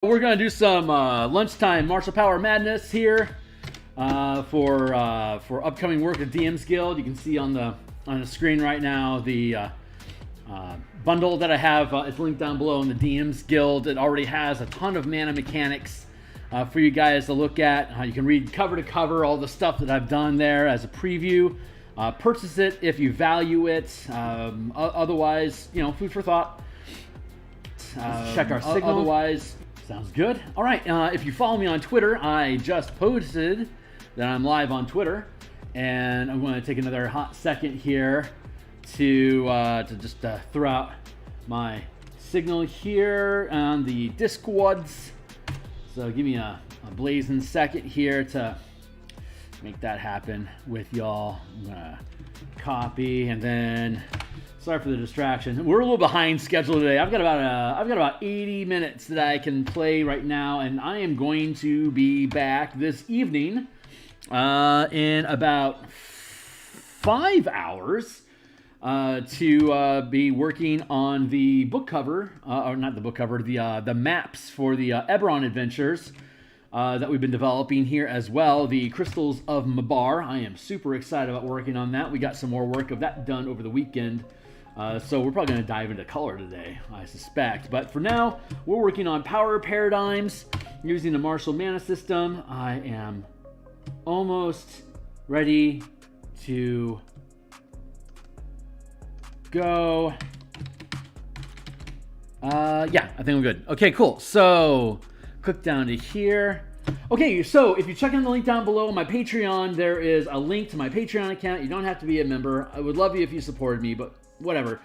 We're going to do some lunchtime martial power madness here for upcoming work at DMsGuild. You can see on the screen right now the bundle that I have. It's linked down below in the DMsGuild. It already has a ton of mana mechanics for you guys to look at. You can read cover to cover all the stuff that I've done there as a preview. Purchase it if you value it. Otherwise, you know, food for thought. Check our signal. Otherwise, sounds good. All right. If you follow me on Twitter, I just posted that I'm live on Twitter, and I'm going to take another hot second here to just throw out my signal here on the Discords. So give me a blazing second here to make that happen with y'all. I'm gonna copy and then. Sorry for the distraction. We're a little behind schedule today. I've got about 80 minutes that I can play right now, and I am going to be back this evening in about 5 hours to be working on the book cover, or not the book cover, the maps for the Eberron adventures that we've been developing here as well. The Crystals of Mabar. I am super excited about working on that. We got some more work of that done over the weekend. So we're probably going to dive into color today, I suspect. But for now, we're working on power paradigms using the martial mana system. I am almost ready to go. Yeah, I think I'm good. Okay, cool. So click down to here. Okay, so if you check in the link down below, my Patreon, there is a link to my Patreon account. You don't have to be a member. I would love you if you supported me, but whatever.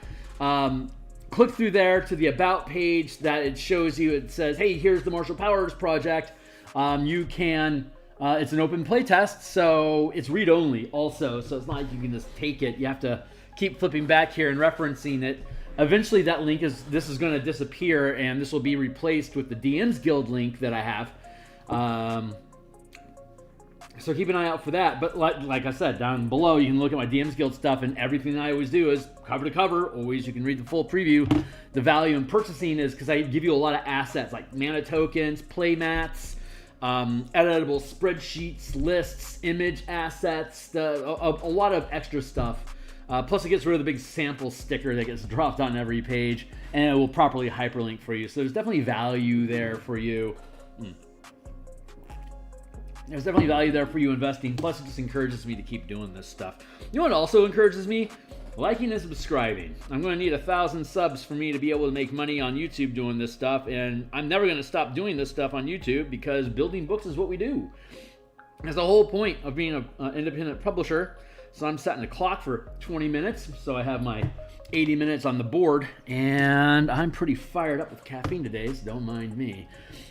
Click through there to the About page that it shows you. It says, hey, here's the Martial Powers project. You can, it's an open playtest, so it's read-only also. So it's not like you can just take it. You have to keep flipping back here and referencing it. Eventually that link this is going to disappear, and this will be replaced with the DMsGuild link that I have. So keep an eye out for that. But like I said, down below, you can look at my DMsGuild stuff, and everything I always do is cover to cover. Always, you can read the full preview. The value in purchasing is because I give you a lot of assets like mana tokens, play mats, editable spreadsheets, lists, image assets, a lot of extra stuff. Plus, it gets rid of the big sample sticker that gets dropped on every page, and it will properly hyperlink for you. So there's definitely value there for you. There's definitely value there for you investing. Plus, it just encourages me to keep doing this stuff. You know what also encourages me? Liking and subscribing. I'm going to need 1,000 subs for me to be able to make money on YouTube doing this stuff. And I'm never going to stop doing this stuff on YouTube because building books is what we do. That's the whole point of being an independent publisher. So I'm setting a clock for 20 minutes. So I have my 80 minutes on the board. And I'm pretty fired up with caffeine today, so don't mind me.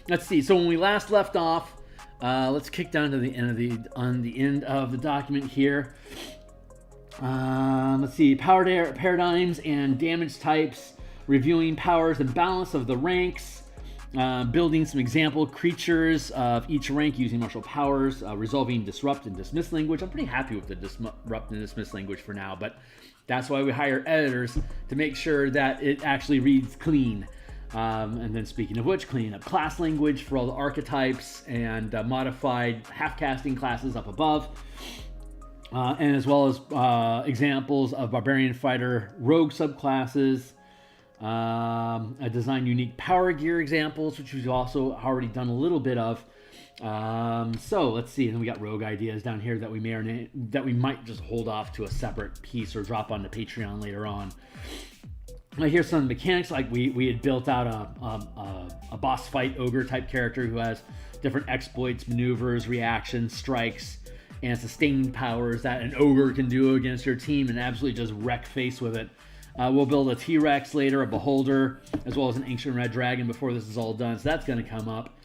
Let's see. So when we last left off, let's kick down to the end of the document here. Let's see, power paradigms and damage types, reviewing powers and balance of the ranks, building some example creatures of each rank using martial powers, resolving disrupt and dismiss language. I'm pretty happy with the disrupt and dismiss language for now, but that's why we hire editors to make sure that it actually reads clean. And then speaking of which, cleaning up class language for all the archetypes and modified half-casting classes up above. And as well as examples of barbarian fighter rogue subclasses. I designed unique power gear examples, which we've also already done a little bit of. So let's see. And then we got rogue ideas down here that we might just hold off to a separate piece or drop onto Patreon later on. Here's some mechanics, like we had built out a boss fight ogre type character who has different exploits, maneuvers, reactions, strikes, and sustaining powers that an ogre can do against your team and absolutely just wreck face with it. We'll build a T-Rex later, a beholder, as well as an ancient red dragon before this is all done, so that's going to come up.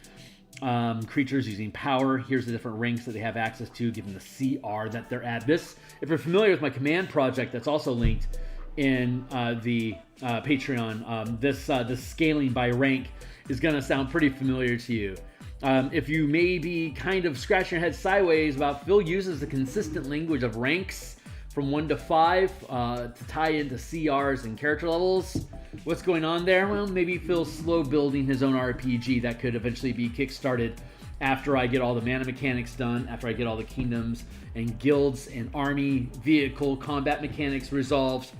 Creatures using power. Here's the different ranks that they have access to given the CR that they're at. This, if you're familiar with my command project that's also linked in the Patreon, this scaling by rank is going to sound pretty familiar to you. If you may be kind of scratching your head sideways about Phil uses the consistent language of ranks from 1 to 5 to tie into CRs and character levels. What's going on there? Well, maybe Phil's slow building his own RPG that could eventually be kickstarted after I get all the mana mechanics done, after I get all the kingdoms and guilds and army, vehicle, combat mechanics resolved,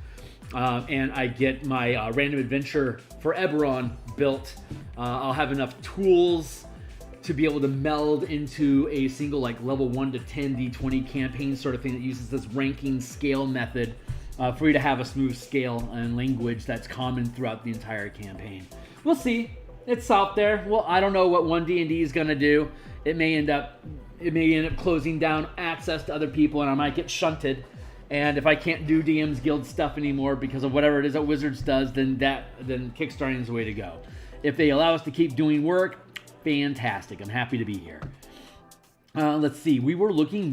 and I get my random adventure for Eberron built. I'll have enough tools to be able to meld into a single like level 1 to 10 D20 campaign sort of thing that uses this ranking scale method for you to have a smooth scale and language that's common throughout the entire campaign. We'll see. It's out there. Well, I don't know what 1D&D is going to do. It may end up closing down access to other people, and I might get shunted. And if I can't do DMsGuild stuff anymore because of whatever it is that Wizards does, then Kickstarting is the way to go. If they allow us to keep doing work, fantastic. I'm happy to be here. Let's see. We were looking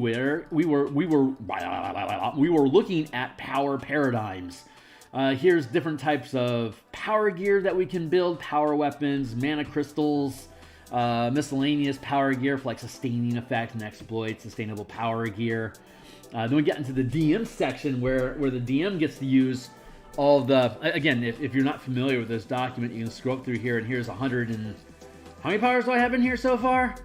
at power paradigms. Here's different types of power gear that we can build: power weapons, mana crystals, miscellaneous power gear for like sustaining effect and exploits, sustainable power gear. Then we get into the DM section where the DM gets to use all the, again, if you're not familiar with this document, you can scroll up through here, and here's 100 and, how many powers do I have in here so far?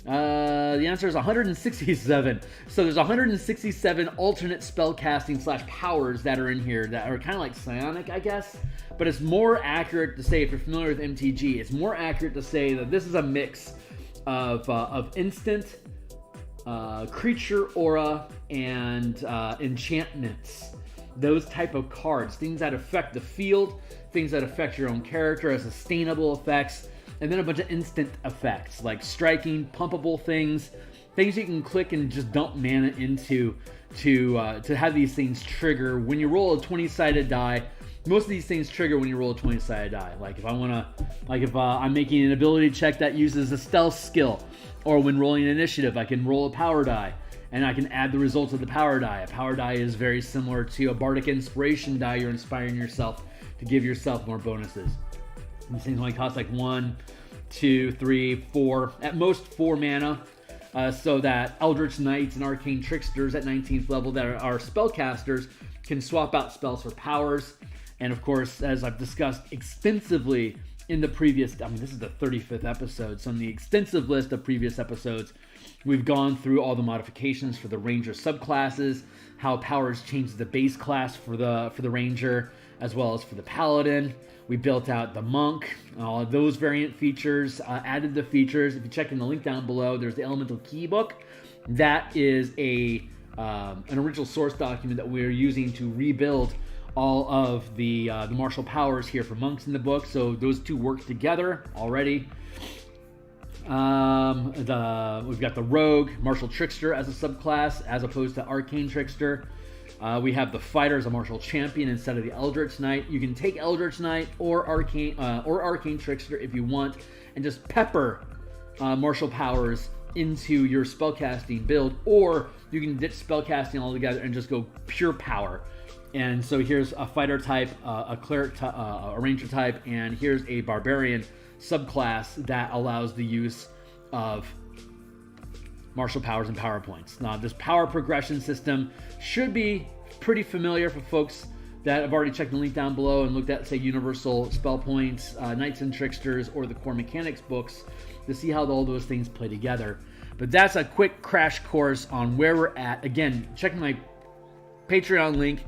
The answer is 167. So there's 167 alternate spell casting / powers that are in here that are kind of like psionic, I guess. But it's more accurate to say, if you're familiar with MTG, it's more accurate to say that this is a mix of instant, creature aura, and enchantments. Those type of cards, things that affect the field, things that affect your own character as sustainable effects, and then a bunch of instant effects like striking, pumpable things you can click and just dump mana into to have these things trigger when you roll a 20-sided die. Most of these things trigger when you roll a 20-sided die. Like if I'm making an ability check that uses a stealth skill, or when rolling an initiative, I can roll a power die and I can add the results of the power die. A power die is very similar to a bardic inspiration die. You're inspiring yourself to give yourself more bonuses. These things only cost like 1, 2, 3, 4, at most 4 mana. So that Eldritch Knights and Arcane Tricksters at 19th level that are spellcasters can swap out spells for powers. And of course, as I've discussed extensively in the previous, this is the 35th episode, so in the extensive list of previous episodes, we've gone through all the modifications for the Ranger subclasses, how powers change the base class for the Ranger, as well as for the Paladin. We built out the Monk, all of those variant features, added the features. If you check in the link down below, there's the Elemental Key book. That is an original source document that we're using to rebuild all of the martial powers here for monks in the book. So those two work together already. We've got the Rogue, Martial Trickster as a subclass, as opposed to Arcane Trickster. We have the Fighter as a Martial Champion instead of the Eldritch Knight. You can take Eldritch Knight or Arcane Trickster if you want, and just pepper martial powers into your spellcasting build, or you can ditch spellcasting altogether and just go pure power. And so here's a Fighter type, a Cleric, a Ranger type, and here's a Barbarian subclass that allows the use of martial powers and power points. Now, this power progression system should be pretty familiar for folks that have already checked the link down below and looked at, say, Universal Spell Points, Knights and Tricksters, or the Core Mechanics books to see how all those things play together. But that's a quick crash course on where we're at. Again, check my Patreon link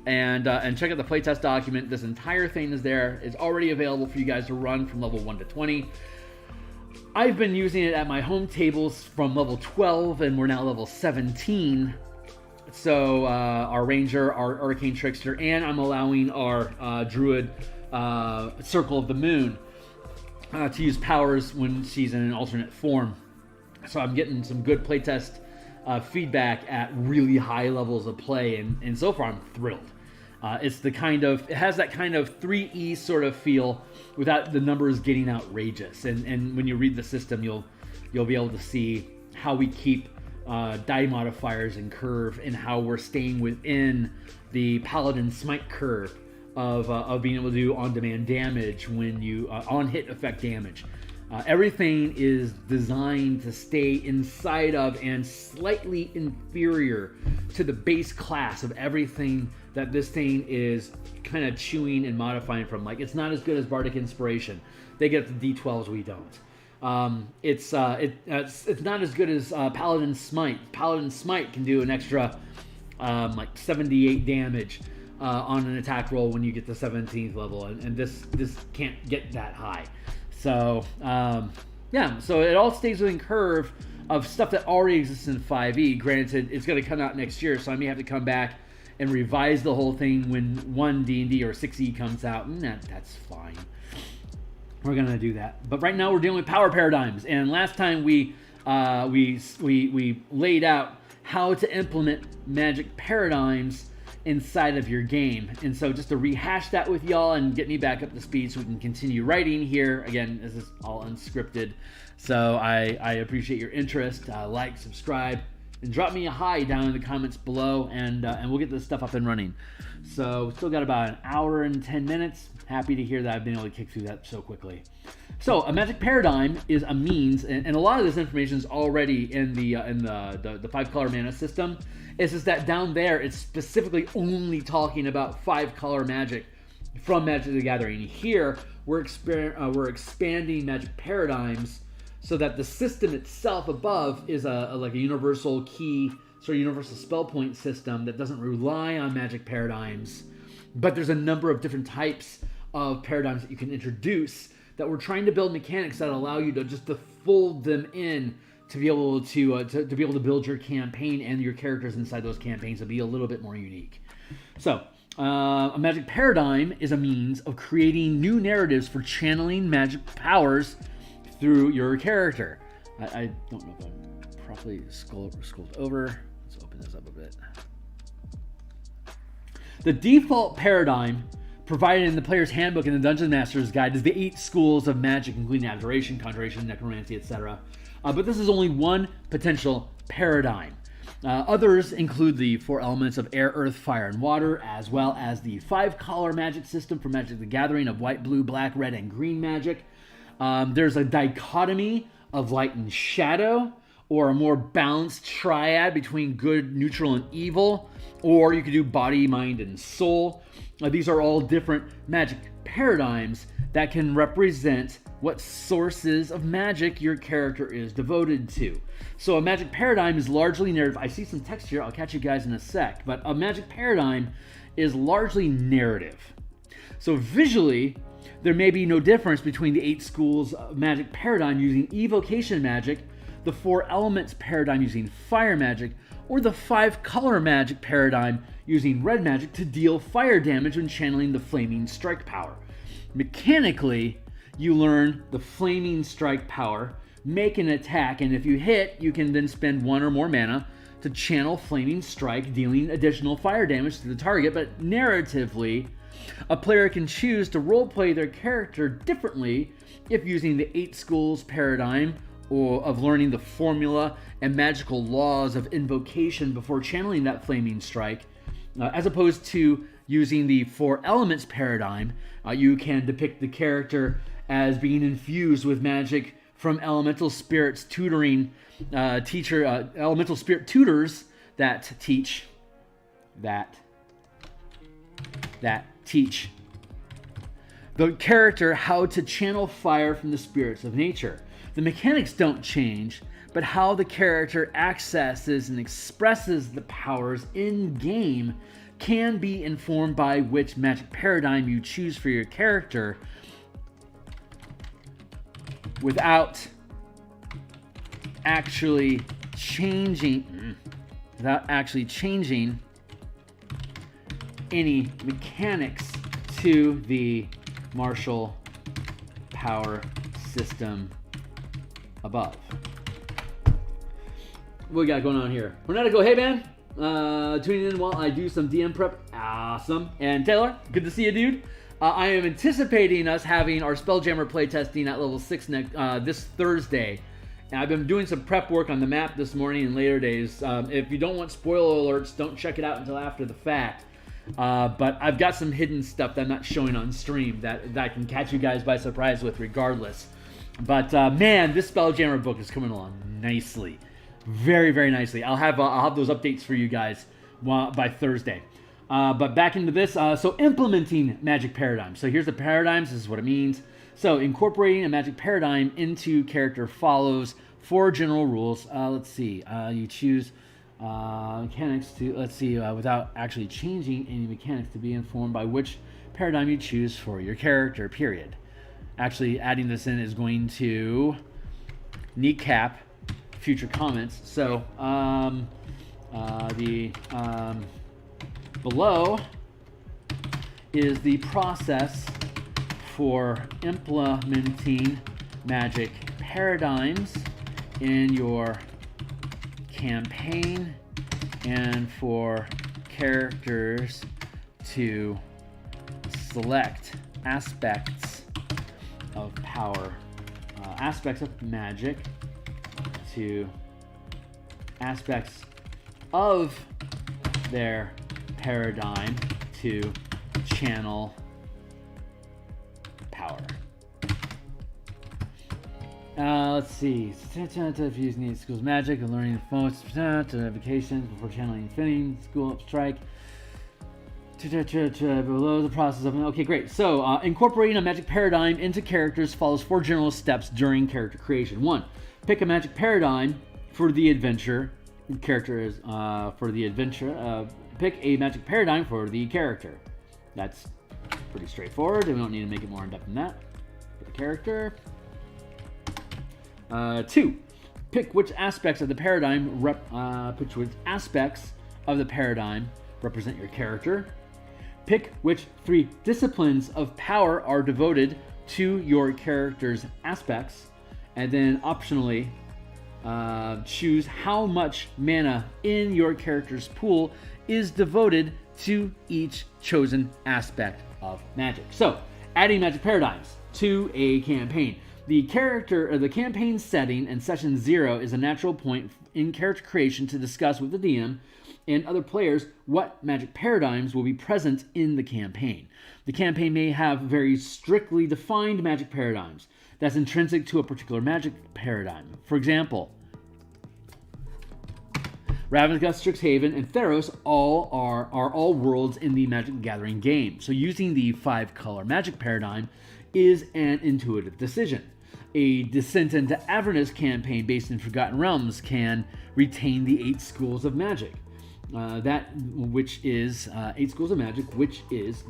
and check out the playtest document. This entire thing is there. It's already available for you guys to run from level 1 to 20. I've been using it at my home tables from level 12, and we're now level 17. So our Ranger, our Arcane Trickster, and I'm allowing our Druid Circle of the Moon to use powers when she's in an alternate form. So I'm getting some good playtest feedback at really high levels of play, and so far I'm thrilled. It has that kind of 3E sort of feel without the numbers getting outrageous. And when you read the system, you'll be able to see how we keep die modifiers and curve, and how we're staying within the Paladin smite curve of being able to do on-demand damage when you on-hit effect damage. Everything is designed to stay inside of and slightly inferior to the base class of everything that this thing is kind of chewing and modifying from. Like, it's not as good as Bardic Inspiration. They get the D12s, we don't. It's not as good as Paladin Smite. Paladin Smite can do an extra like 78 damage on an attack roll when you get to 17th level, and this can't get that high. So yeah, so it all stays within curve of stuff that already exists in 5e. Granted, it's going to come out next year, so I may have to come back and revise the whole thing when 1 D&D or 6e comes out, and that's fine. We're going to do that. But right now we're dealing with power paradigms, and last time we laid out how to implement magic paradigms inside of your game. And so just to rehash that with y'all and get me back up to speed so we can continue writing here. Again, this is all unscripted. So I appreciate your interest. Like, subscribe, and drop me a hi down in the comments below, and we'll get this stuff up and running. So still got about an hour and 10 minutes. Happy to hear that I've been able to kick through that so quickly. So a magic paradigm is a means, and a lot of this information is already in the 5-color mana system. It's just that down there, it's specifically only talking about 5-color magic from Magic the Gathering. Here, we're expanding magic paradigms so that the system itself above is like a universal key, sort of universal spell point system that doesn't rely on magic paradigms. But there's a number of different types of paradigms that you can introduce that we're trying to build mechanics that allow you to just to fold them in to be able to build your campaign and your characters inside those campaigns to be a little bit more unique. So a magic paradigm is a means of creating new narratives for channeling magic powers through your character. I don't know if I'm properly scrolled over. Let's open this up a bit. The default paradigm provided in the player's handbook and the Dungeon Master's Guide is the 8 schools of magic, including abjuration, conjuration, necromancy, etc. But this is only one potential paradigm. Others include the 4 elements of air, earth, fire, and water, as well as the 5-color magic system for Magic the Gathering of white, blue, black, red, and green magic. There's a dichotomy of light and shadow, or a more balanced triad between good, neutral, and evil, or you could do body, mind, and soul. These are all different magic paradigms that can represent what sources of magic your character is devoted to. So a magic paradigm is largely narrative. I see some text here. I'll catch you guys in a sec. But a magic paradigm is largely narrative. So visually, there may be no difference between the 8 schools of magic paradigm using evocation magic, the 4 elements paradigm using fire magic, or the 5-color magic paradigm using red magic to deal fire damage when channeling the flaming strike power. Mechanically, you learn the flaming strike power, make an attack, and if you hit, you can then spend 1 or more mana to channel flaming strike, dealing additional fire damage to the target. But narratively, a player can choose to roleplay their character differently if using the 8 schools paradigm or of learning the formula and magical laws of invocation before channeling that flaming strike, as opposed to using the 4 elements paradigm. You can depict the character as being infused with magic from elemental spirits tutoring elemental spirit tutors that teach the character how to channel fire from the spirits of nature. The mechanics don't change, but how the character accesses and expresses the powers in game can be informed by which magic paradigm you choose for your character, without actually changing any mechanics to the martial power system above. What we got going on here? Renata, hey man, tuning in while I do some DM prep. Awesome. And Taylor, good to see you, dude. I am anticipating us having our Spelljammer playtesting at level 6 this Thursday. And I've been doing some prep work on the map this morning and later days. If you don't want spoiler alerts, don't check it out until after the fact. But I've got some hidden stuff that I'm not showing on stream that I can catch you guys by surprise with regardless. But man, this Spelljammer book is coming along nicely, very, very nicely. I'll have those updates for you guys by Thursday. But back into this. So implementing magic paradigms. So here's the paradigms. This is what it means. So incorporating a magic paradigm into character follows 4 general rules. Let's see. You choose mechanics to, without actually changing any mechanics, to be informed by which paradigm you choose for your character, period. Actually, adding this in is going to kneecap future comments. So below is the process for implementing magic paradigms in your campaign and for characters to select aspects of power, aspects of magic to aspects of their paradigm to channel power. Let's see. If you need schools magic and learning the most notifications before channeling infinity, school up strike. Below the process of. Okay, great. So incorporating a magic paradigm into characters follows 4 general steps during character creation. 1. Pick a magic paradigm for the adventure. Character is for the adventure. Pick a magic paradigm for the character. That's pretty straightforward. We don't need to make it more in depth than that. For the character. 2. Pick which aspects of the paradigm represent your character. Pick which 3 disciplines of power are devoted to your character's aspects, and then optionally choose how much mana in your character's pool is devoted to each chosen aspect of magic. So, adding magic paradigms to a campaign. The campaign setting in session 0 is a natural point in character creation to discuss with the DM and other players what magic paradigms will be present in the campaign. The campaign may have very strictly defined magic paradigms that's intrinsic to a particular magic paradigm. For example, Ravnica, Strixhaven, and Theros are all worlds in the Magic the Gathering game. So using the 5-color magic paradigm is an intuitive decision. A Descent into Avernus campaign based in Forgotten Realms can retain the 8 schools of magic. 8 schools of magic, which is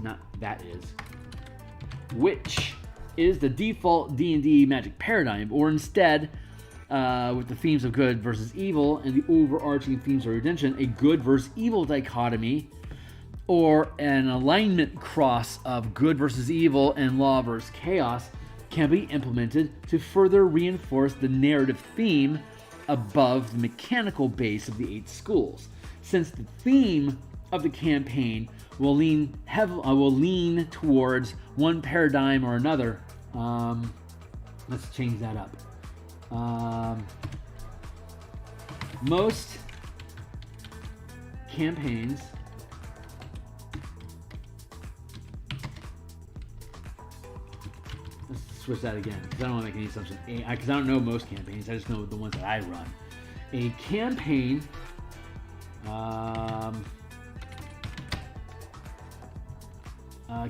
the default D&D magic paradigm, or instead, with the themes of good versus evil and the overarching themes of redemption, a good versus evil dichotomy, or an alignment cross of good versus evil and law versus chaos can be implemented to further reinforce the narrative theme above the mechanical base of the 8 schools. Since the theme of the campaign will lean towards one paradigm or another, let's change that up. Most campaigns let's switch that again because I don't want to make any assumption. Because I don't know most campaigns, I just know the ones that I run. A campaign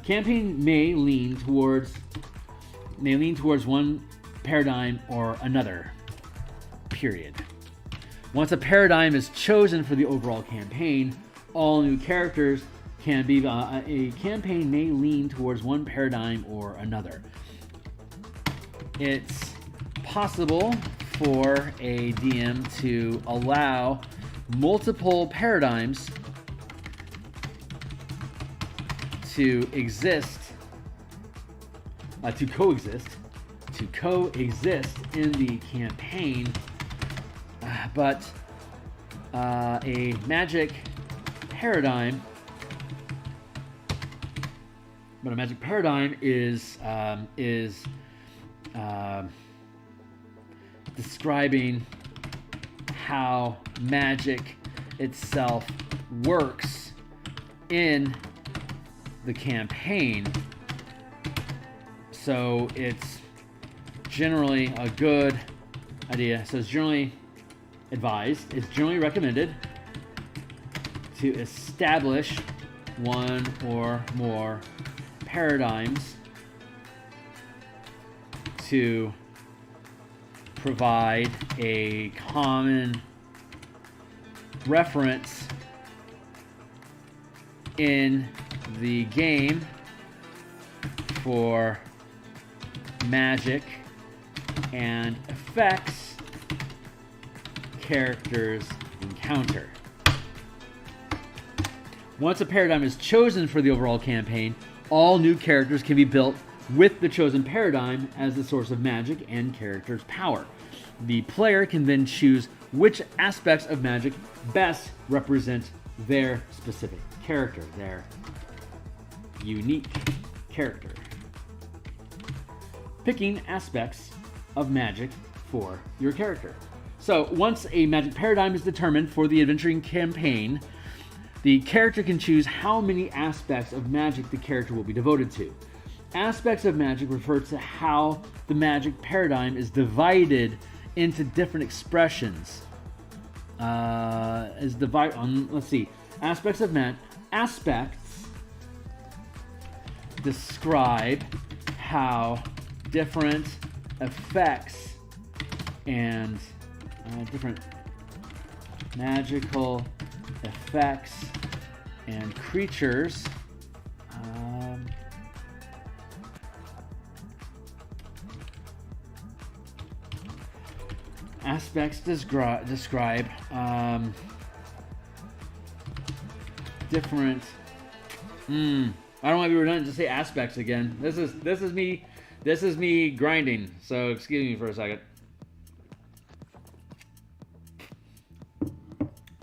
campaign may lean towards one paradigm or another, period. Once a paradigm is chosen for the overall campaign, all new characters can be a campaign may lean towards one paradigm or another. It's possible for a DM to allow multiple paradigms to coexist in the campaign, but a magic paradigm is describing how magic itself works in the campaign. So it's generally a good idea. So it's generally advised, it's generally recommended to establish one or more paradigms to provide a common reference in the game for magic and effects characters encounter. Once a paradigm is chosen for the overall campaign, all new characters can be built with the chosen paradigm as the source of magic and character's power. The player can then choose which aspects of magic best represent their specific character, their unique character. Picking aspects of magic for your character. So once a magic paradigm is determined for the adventuring campaign, the character can choose how many aspects of magic the character will be devoted to. Aspects of magic refer to how the magic paradigm is divided into different expressions. Let's see. Aspects describe how different effects and different magical effects and creatures aspects describe different. I don't want to be redundant. Just say aspects again. This is me grinding. So excuse me for a second.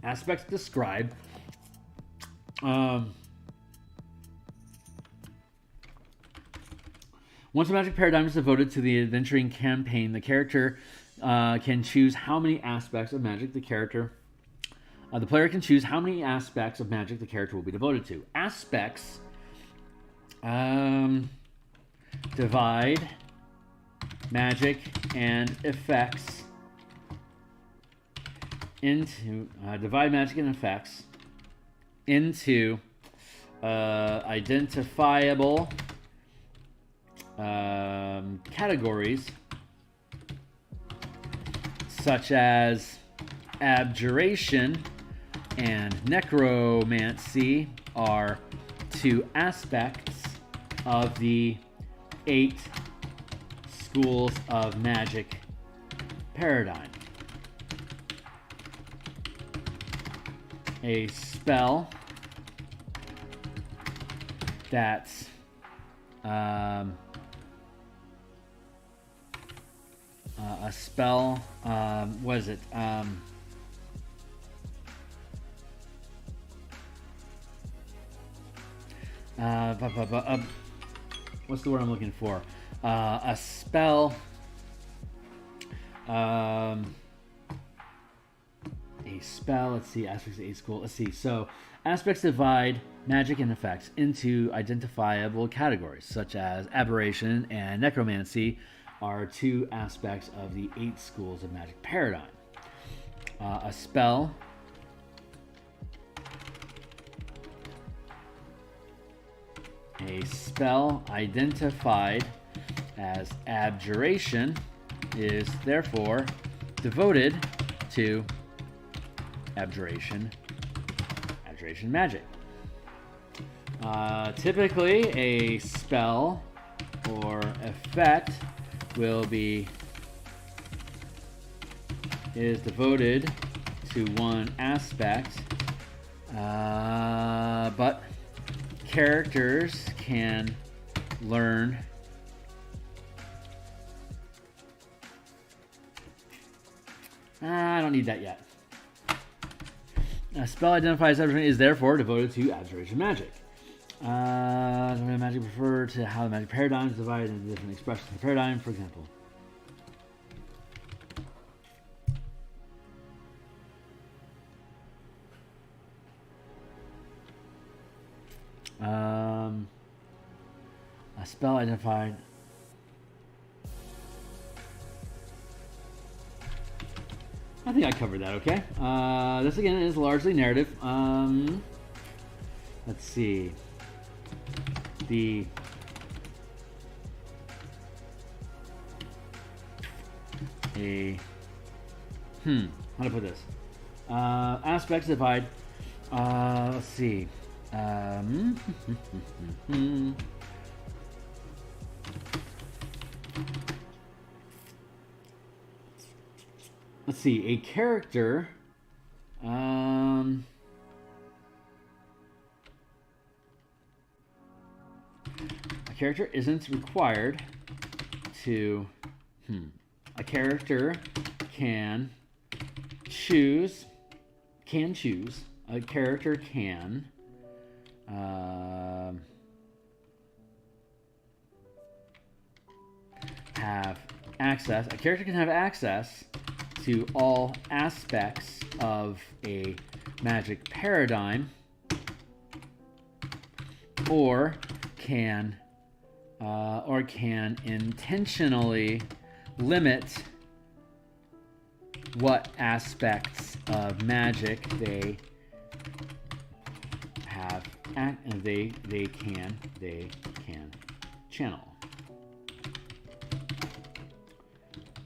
Aspects describe once a magic paradigm is devoted to the adventuring campaign, the character can choose how many aspects of magic the player can choose how many aspects of magic the character will be devoted to. Aspects divide magic and effects into identifiable categories such as abjuration and necromancy are two aspects of the 8 schools of magic paradigm. A spell that's what is it? What's the word I'm looking for? A spell. A spell. Let's see. Aspects of 8 school. Let's see. So aspects divide magic and effects into identifiable categories, such as aberration and necromancy are 2 aspects of the 8 schools of magic paradigm. A spell identified as abjuration is therefore devoted to abjuration magic. Typically, a spell or effect is devoted to one aspect, but characters can learn I don't need that yet. A spell identifies abjuration is therefore devoted to abjuration magic. Magic refer to how the magic paradigm is divided into different expressions of the paradigm, for example. A spell identified I think I covered that okay. This again is largely narrative. Let's see. How to put this? Aspects divide. Let's see. Let's see. A character. A character isn't required to. A character can choose. A character can have access. A character can have access to all aspects of a magic paradigm, or can intentionally limit what aspects of magic they have they can channel.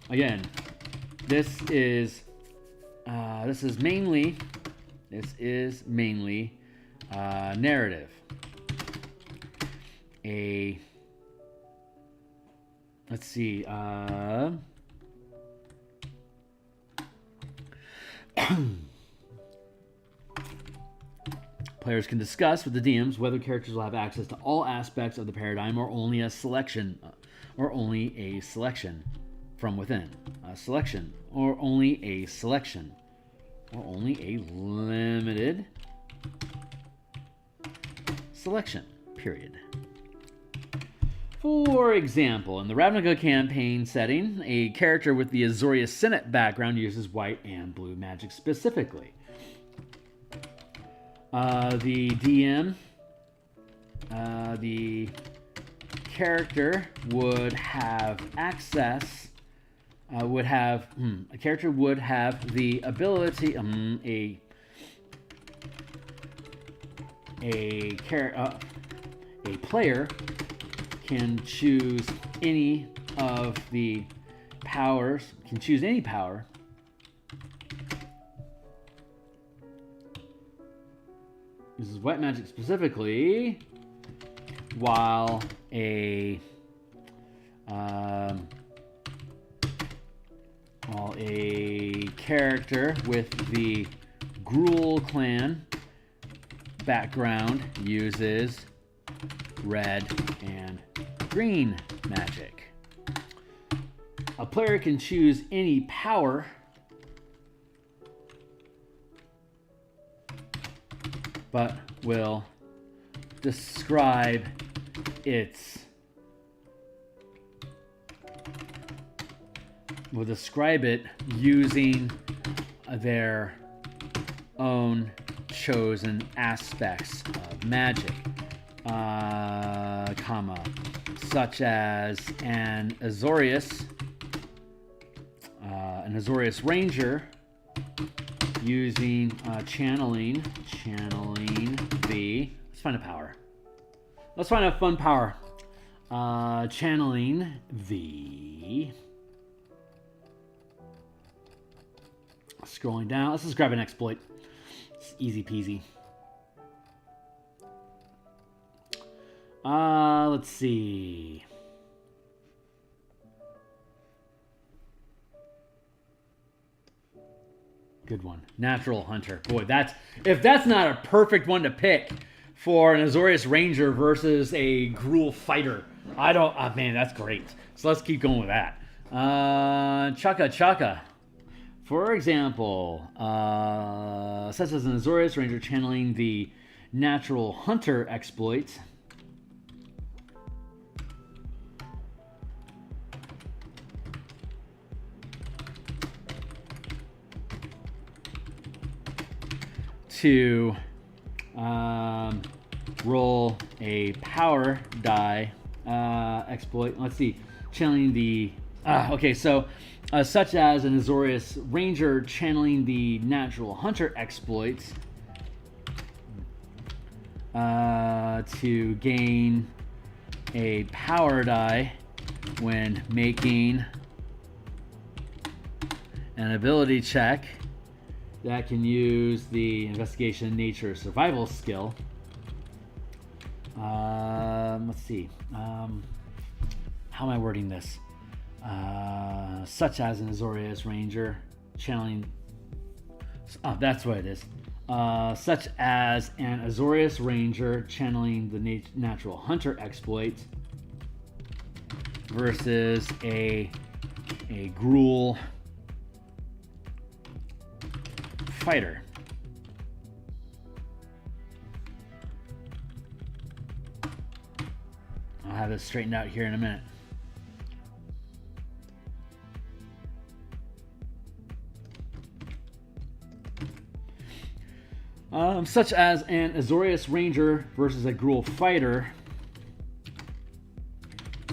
Again, this is mainly narrative. Let's see. Players can discuss with the DMs whether characters will have access to all aspects of the paradigm or only a selection from within. A selection or only a selection or only a limited selection, period. For example, in the Ravnica campaign setting, a character with the Azorius Senate background uses white and blue magic specifically. The DM, the character would have access, a character would have the ability, a player can choose any of the powers, can choose any power uses white magic specifically, while a character with the Gruul clan background uses red and green magic. A player can choose any power but will describe it using their own chosen aspects of magic, such as an Azorius Ranger using channeling the. Let's find a power. Let's find a fun power. Channeling the. Scrolling down. Let's just grab an exploit. It's easy peasy. Let's see. Good one. Natural Hunter. Boy, if that's not a perfect one to pick for an Azorius Ranger versus a Gruul Fighter. Man, that's great. So let's keep going with that. Chaka Chaka. For example, such as an Azorius Ranger channeling the Natural Hunter exploit. To roll a power die exploit. Let's see, channeling the. Okay, so such as an Azorius Ranger channeling the Natural Hunter exploits to gain a power die when making an ability check that can use the Investigation, Nature, Survival skill. Let's see. How am I wording this? Such as an Azorius Ranger channeling. Oh, that's what it is. Such as an Azorius Ranger channeling the Natural Hunter exploit versus a Gruul fighter. I'll have this straightened out here in a minute. Such as an Azorius Ranger versus a Gruul fighter,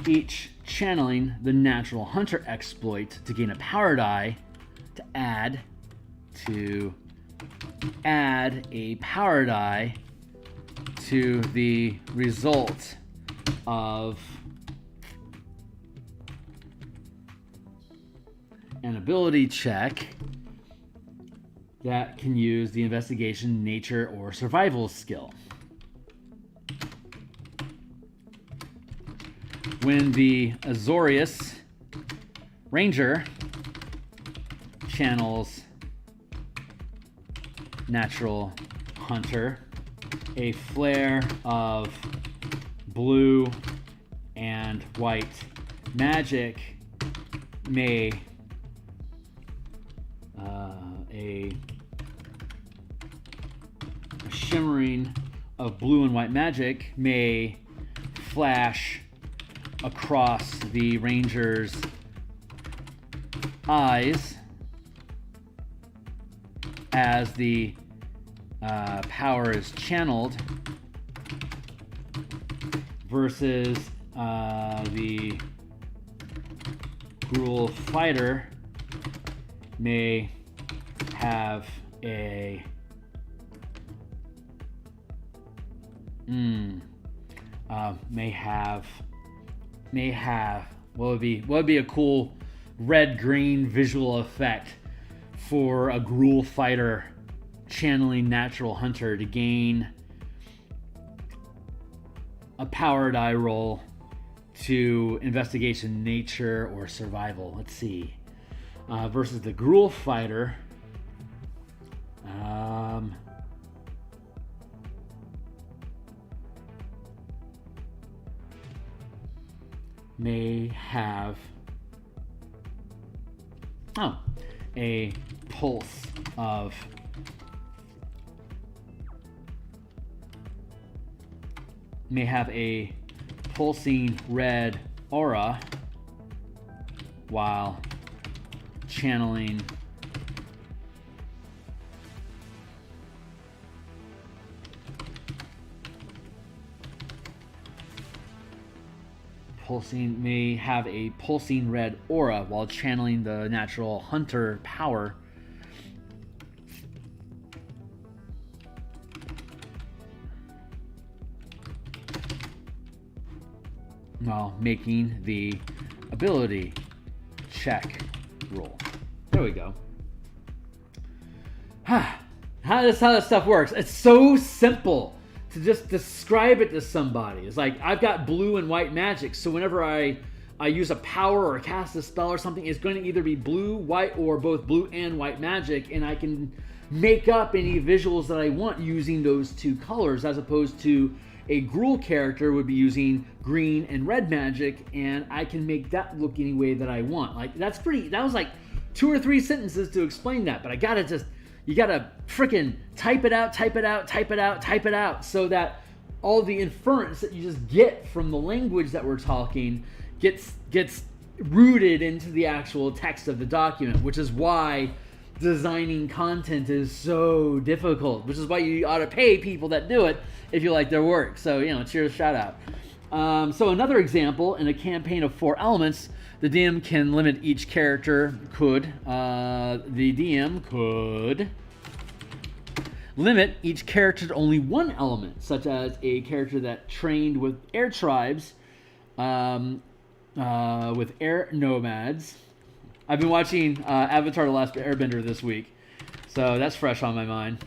each channeling the Natural Hunter exploit to gain a power die to add a power die to the result of an ability check that can use the Investigation, Nature, or Survival skill. When the Azorius Ranger channels Natural Hunter, a flare of blue and white magic may a shimmering of blue and white magic may flash across the ranger's eyes as the power is channeled versus the Gruul fighter may have a what would be a cool red-green visual effect for a Gruul fighter channeling Natural Hunter to gain a power die roll to Investigation, Nature, or Survival. Let's see. Versus the Gruul fighter. May have a pulse of may have a pulsing red aura while channeling may have a pulsing red aura while channeling the Natural Hunter power. While making the ability check roll. There we go. That's how this stuff works. It's so simple to just describe it to somebody. It's like, I've got blue and white magic, so whenever I use a power or cast a spell or something, it's going to either be blue, white, or both blue and white magic, and I can make up any visuals that I want using those two colors, as opposed to a Gruul character would be using green and red magic, and I can make that look any way that I want. Like, that was like 2 or 3 sentences to explain that, but you gotta freaking type it out, so that all the inference that you just get from the language that we're talking gets rooted into the actual text of the document, which is why designing content is so difficult, which is why you ought to pay people that do it if you like their work. So, cheers, shout out. So another example, in a campaign of 4 elements, The DM can limit each character. The DM could limit each character to only one element, such as a character that trained with air tribes, with air nomads. I've been watching Avatar: The Last Airbender this week, so that's fresh on my mind.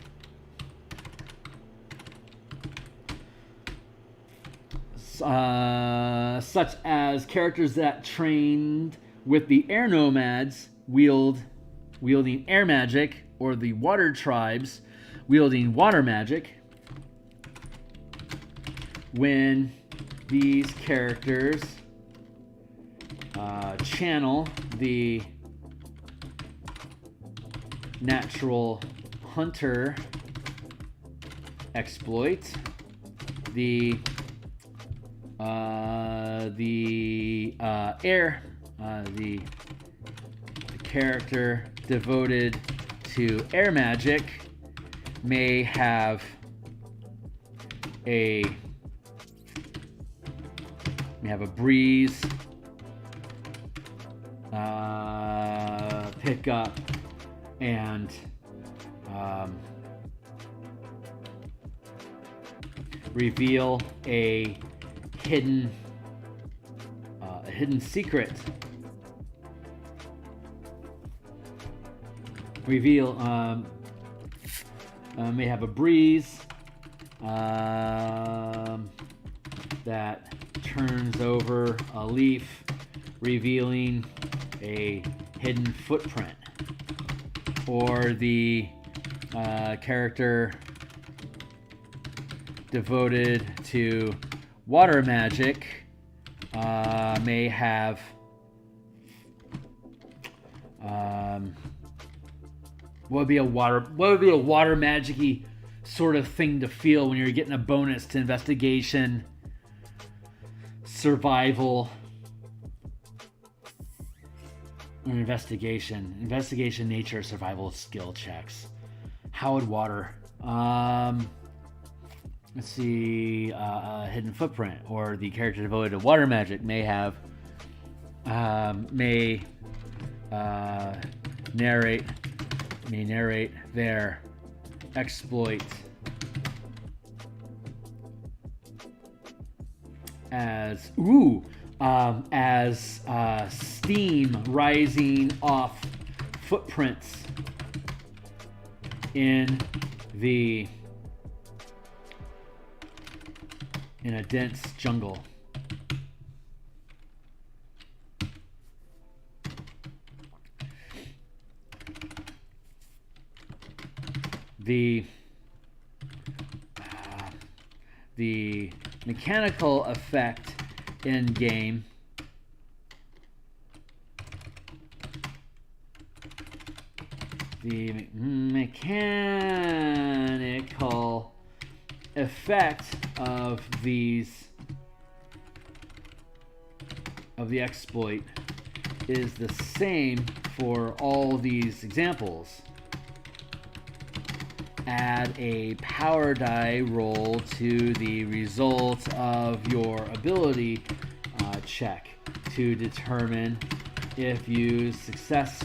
Such as characters that trained with the air nomads wielding air magic, or the water tribes wielding water magic. When these characters channel the natural hunter exploit, the character devoted to air magic may have a breeze, pick up, and reveal a hidden secret. May have a breeze that turns over a leaf, revealing a hidden footprint. Or the character devoted to water magic may have what would be a water magic-y sort of thing to feel when you're getting a bonus to investigation, survival, or investigation, nature, survival skill checks. How would water? Let's see, hidden footprint, or the character devoted to water magic may have narrate their exploit as steam rising off footprints in a dense jungle. The mechanical effect in game of the exploit is the same for all these examples. Add a power die roll to the result of your ability check to determine if you succeed.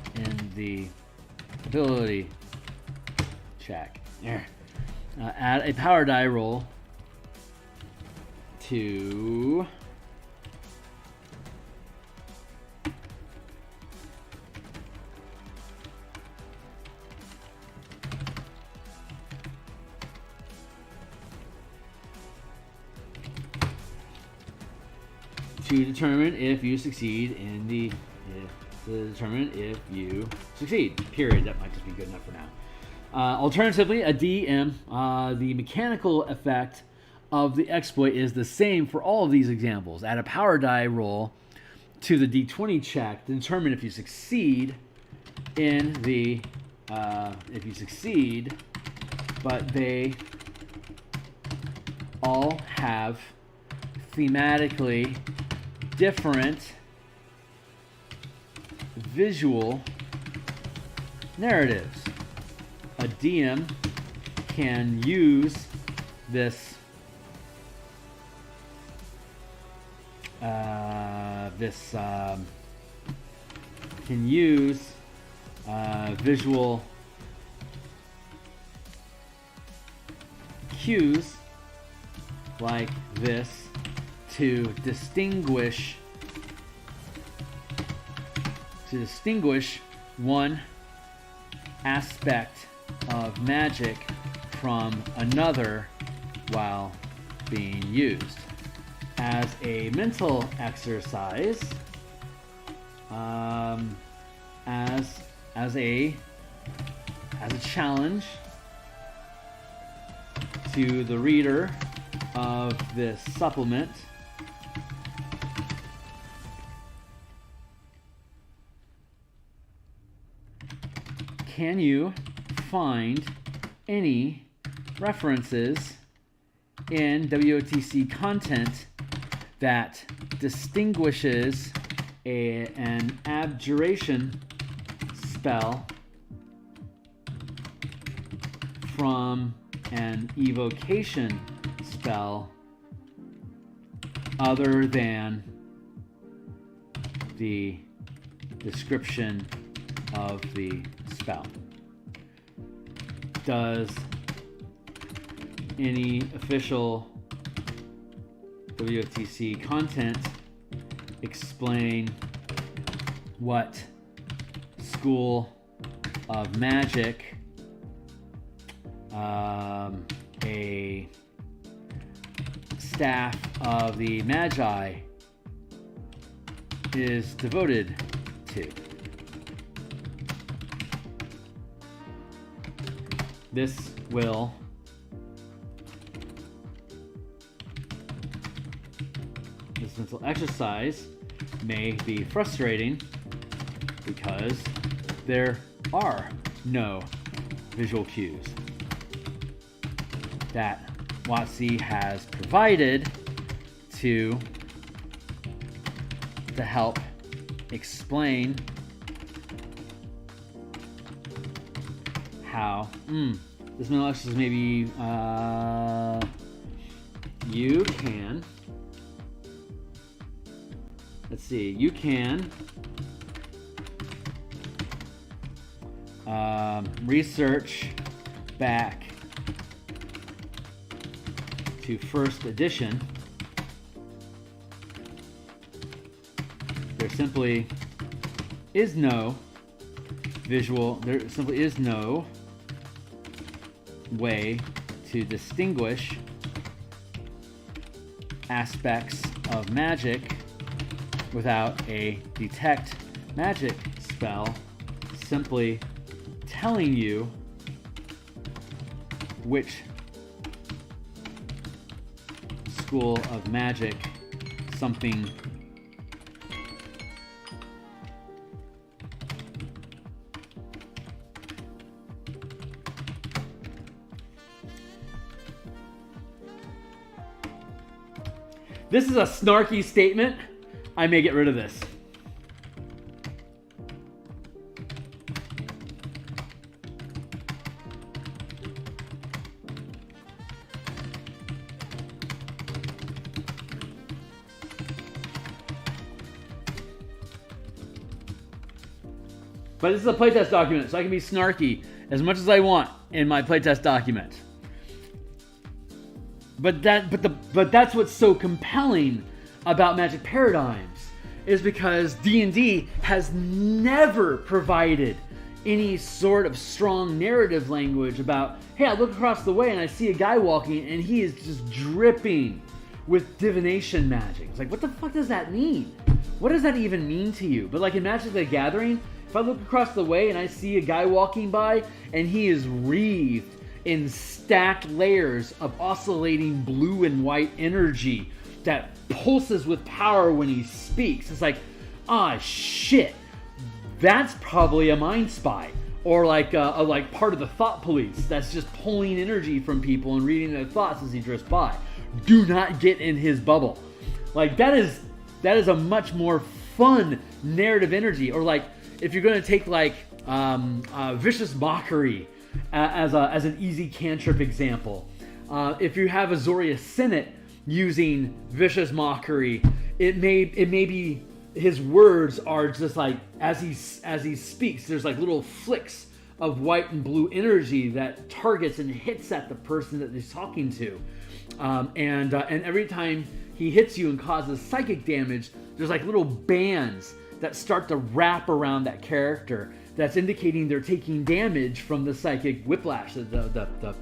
In the ability check. Add a power die roll to determine if you succeed period. That might just be good enough for now. Alternatively, a DM, the mechanical effect of the exploit is the same for all of these examples. Add a power die roll to the d20 check to determine if you succeed but they all have thematically different visual narratives. A DM can use this visual cues like this to distinguish one aspect of magic from another while being used. As a mental exercise, as a challenge to the reader of this supplement, can you find any references in WOTC content that distinguishes an abjuration spell from an evocation spell other than the description of the spell? Does any official WOTC content explain what school of magic a staff of the Magi is devoted to? This mental exercise may be frustrating because there are no visual cues that WotC has provided to help explain how this mental exercise maybe you can, let's see, you can research back to first edition. There simply is no way to distinguish aspects of magic without a detect magic spell simply telling you which school of magic something This is a snarky statement. I may get rid of this. But this is a playtest document, so I can be snarky as much as I want in my playtest document. But that's what's so compelling about Magic Paradigms, is because D&D has never provided any sort of strong narrative language about, hey, I look across the way and I see a guy walking and he is just dripping with divination magic. It's like, what the fuck does that mean? What does that even mean to you? But like in Magic the Gathering, if I look across the way and I see a guy walking by and he is wreathed in stacked layers of oscillating blue and white energy that pulses with power when he speaks, it's like, ah, shit, that's probably a mind spy, or like part of the thought police that's just pulling energy from people and reading their thoughts as he drifts by. Do not get in his bubble. Like that is a much more fun narrative energy. Or like if you're going to take like vicious mockery as an easy cantrip example, if you have Azorius Senate using vicious mockery, it may be his words are just like as he speaks, there's like little flicks of white and blue energy that targets and hits at the person that he's talking to, and every time he hits you and causes psychic damage, there's like little bands that start to wrap around that character. That's indicating they're taking damage from the psychic whiplash, the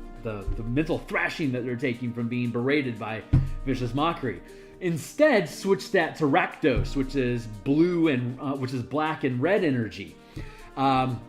mental thrashing that they're taking from being berated by vicious mockery. Instead, switch that to Rakdos, which is which is black and red energy.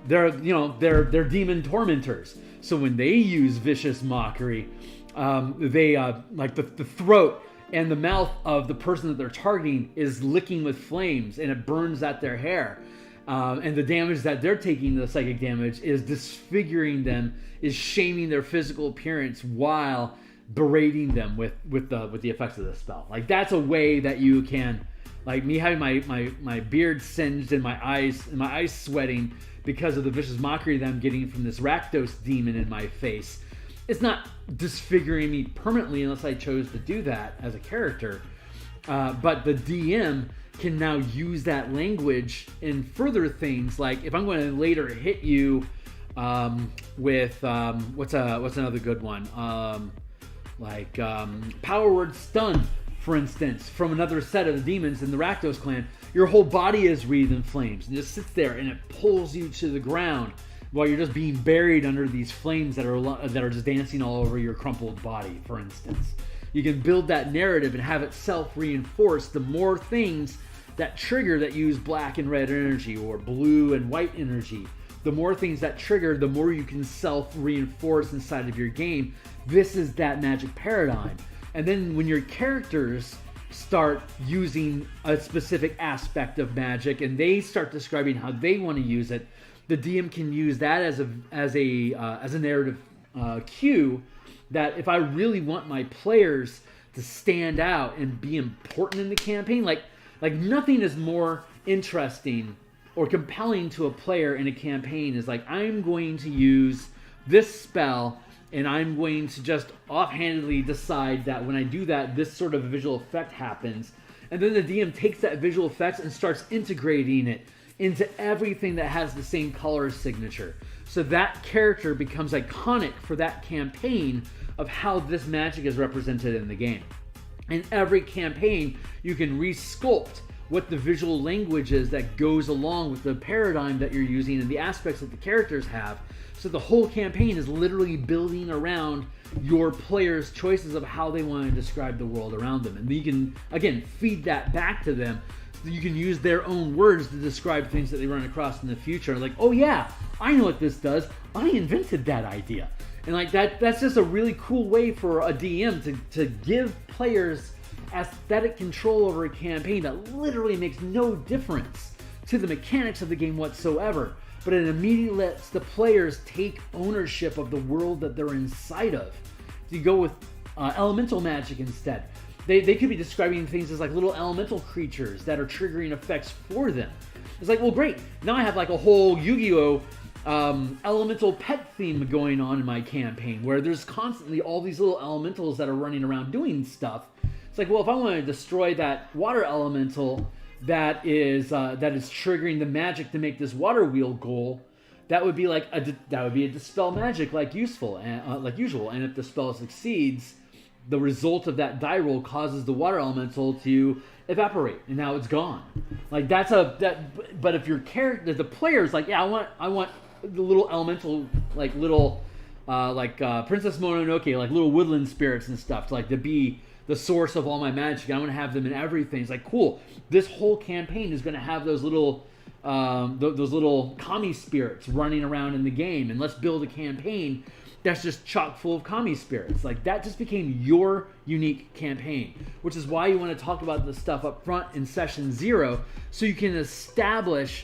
They're demon tormentors. So when they use vicious mockery, they like the throat and the mouth of the person that they're targeting is licking with flames, and it burns at their hair. And the damage that they're taking, the psychic damage, is disfiguring them, is shaming their physical appearance while berating them with the effects of the spell. Like that's a way that you can, like me having my beard singed and my eyes sweating because of the vicious mockery that I'm getting from this Rakdos demon in my face. It's not disfiguring me permanently unless I chose to do that as a character. But the DM can now use that language in further things. Like if I'm going to later hit you with what's another good one? Power Word Stun, for instance, from another set of the demons in the Rakdos clan. Your whole body is wreathed in flames and just sits there, and it pulls you to the ground while you're just being buried under these flames that are just dancing all over your crumpled body, for instance. You can build that narrative and have it self-reinforce. The more things that trigger that use black and red energy or blue and white energy, the more things that trigger, the more you can self-reinforce inside of your game. This is that magic paradigm. And then when your characters start using a specific aspect of magic and they start describing how they want to use it, the DM can use that as a narrative cue, that if I really want my players to stand out and be important in the campaign, like nothing is more interesting or compelling to a player in a campaign is like, I'm going to use this spell and I'm going to just offhandedly decide that when I do that, this sort of visual effect happens. And then the DM takes that visual effect and starts integrating it into everything that has the same color signature. So that character becomes iconic for that campaign of how this magic is represented in the game. In every campaign, you can resculpt what the visual language is that goes along with the paradigm that you're using and the aspects that the characters have. So the whole campaign is literally building around your players' choices of how they want to describe the world around them. And you can, again, feed that back to them. So you can use their own words to describe things that they run across in the future. Like, oh yeah, I know what this does. I invented that idea. And like that's just a really cool way for a DM to give players aesthetic control over a campaign that literally makes no difference to the mechanics of the game whatsoever. But it immediately lets the players take ownership of the world that they're inside of. So you go with elemental magic instead. They could be describing things as like little elemental creatures that are triggering effects for them. It's like, well, great. Now I have like a whole Yu-Gi-Oh! Elemental pet theme going on in my campaign where there's constantly all these little elementals that are running around doing stuff. It's like, well, if I want to destroy that water elemental that is triggering the magic to make this water wheel goal, that would be like a dispel magic like usual. And if the spell succeeds, the result of that die roll causes the water elemental to evaporate, and now it's gone. Like but if your character, the player's like, yeah, I want the little elemental, like little Princess Mononoke, like little woodland spirits and stuff, to be the source of all my magic. I want to have them in everything. It's like, cool. This whole campaign is going to have those little kami spirits running around in the game, and let's build a campaign that's just chock full of kami spirits. Like, that just became your unique campaign, which is why you want to talk about this stuff up front in session 0, so you can establish